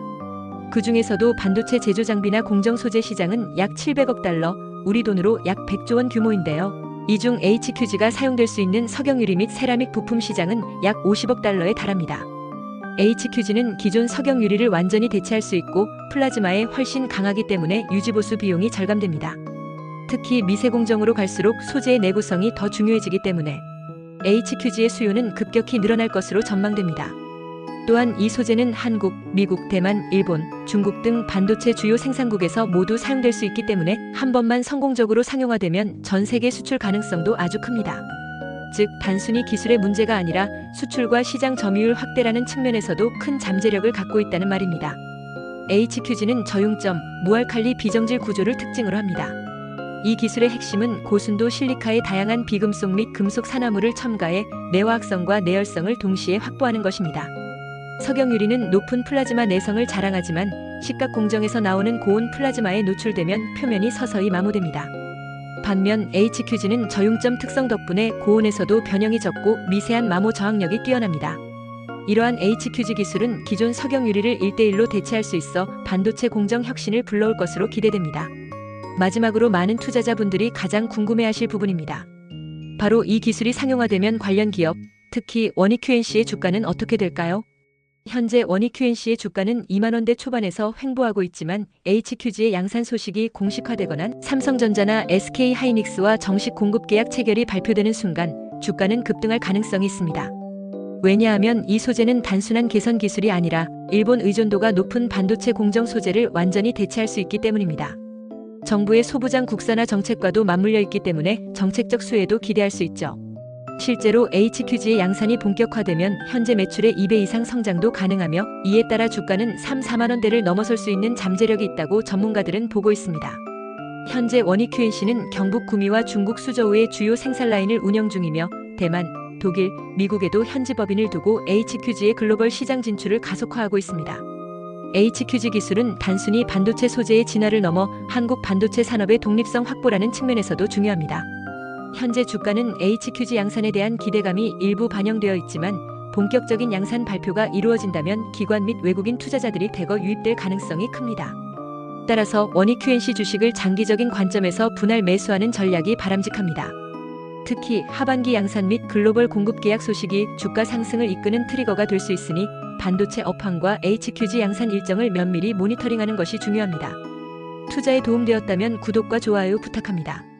그 중에서도 반도체 제조 장비나 공정 소재 시장은 약 700억 달러, 우리 돈으로 약 100조 원 규모인데요. 이 중 HQG가 사용될 수 있는 석영유리 및 세라믹 부품 시장은 약 50억 달러에 달합니다. HQG는 기존 석영유리를 완전히 대체할 수 있고 플라즈마에 훨씬 강하기 때문에 유지보수 비용이 절감됩니다. 특히 미세공정으로 갈수록 소재의 내구성이 더 중요해지기 때문에 HQG의 수요는 급격히 늘어날 것으로 전망됩니다. 또한 이 소재는 한국, 미국, 대만, 일본, 중국 등 반도체 주요 생산국에서 모두 사용될 수 있기 때문에 한 번만 성공적으로 상용화되면 전 세계 수출 가능성도 아주 큽니다. 즉, 단순히 기술의 문제가 아니라 수출과 시장 점유율 확대라는 측면에서도 큰 잠재력을 갖고 있다는 말입니다. HQG는 저융점, 무알칼리 비정질 구조를 특징으로 합니다. 이 기술의 핵심은 고순도 실리카의 다양한 비금속 및 금속 산화물을 첨가해 내화학성과 내열성을 동시에 확보하는 것입니다. 석영유리는 높은 플라즈마 내성을 자랑하지만 식각 공정에서 나오는 고온 플라즈마에 노출되면 표면이 서서히 마모됩니다. 반면 HQG는 저융점 특성 덕분에 고온에서도 변형이 적고 미세한 마모 저항력이 뛰어납니다. 이러한 HQG 기술은 기존 석영유리를 1대1로 대체할 수 있어 반도체 공정 혁신을 불러올 것으로 기대됩니다. 마지막으로 많은 투자자분들이 가장 궁금해하실 부분입니다. 바로 이 기술이 상용화되면 관련 기업, 특히 원익QNC의 주가는 어떻게 될까요? 현재 원익QNC의 주가는 2만 원대 초반에서 횡보하고 있지만 HQG의 양산 소식이 공식화되거나 삼성전자나 SK하이닉스와 정식 공급 계약 체결이 발표되는 순간 주가는 급등할 가능성이 있습니다. 왜냐하면 이 소재는 단순한 개선 기술이 아니라 일본 의존도가 높은 반도체 공정 소재를 완전히 대체할 수 있기 때문입니다. 정부의 소부장 국산화 정책과도 맞물려 있기 때문에 정책적 수혜도 기대할 수 있죠. 실제로 HQG의 양산이 본격화되면 현재 매출의 2배 이상 성장도 가능하며 이에 따라 주가는 3, 4만 원대를 넘어설 수 있는 잠재력이 있다고 전문가들은 보고 있습니다. 현재 원익QNC는 경북 구미와 중국 수저우의 주요 생산 라인을 운영 중이며 대만, 독일, 미국에도 현지 법인을 두고 HQG의 글로벌 시장 진출을 가속화하고 있습니다. HQG 기술은 단순히 반도체 소재의 진화를 넘어 한국 반도체 산업의 독립성 확보라는 측면에서도 중요합니다. 현재 주가는 HQG 양산에 대한 기대감이 일부 반영되어 있지만 본격적인 양산 발표가 이루어진다면 기관 및 외국인 투자자들이 대거 유입될 가능성이 큽니다. 따라서 원익QNC 주식을 장기적인 관점에서 분할 매수하는 전략이 바람직합니다. 특히 하반기 양산 및 글로벌 공급 계약 소식이 주가 상승을 이끄는 트리거가 될 수 있으니 반도체 업황과 HQG 양산 일정을 면밀히 모니터링하는 것이 중요합니다. 투자에 도움되었다면 구독과 좋아요 부탁합니다.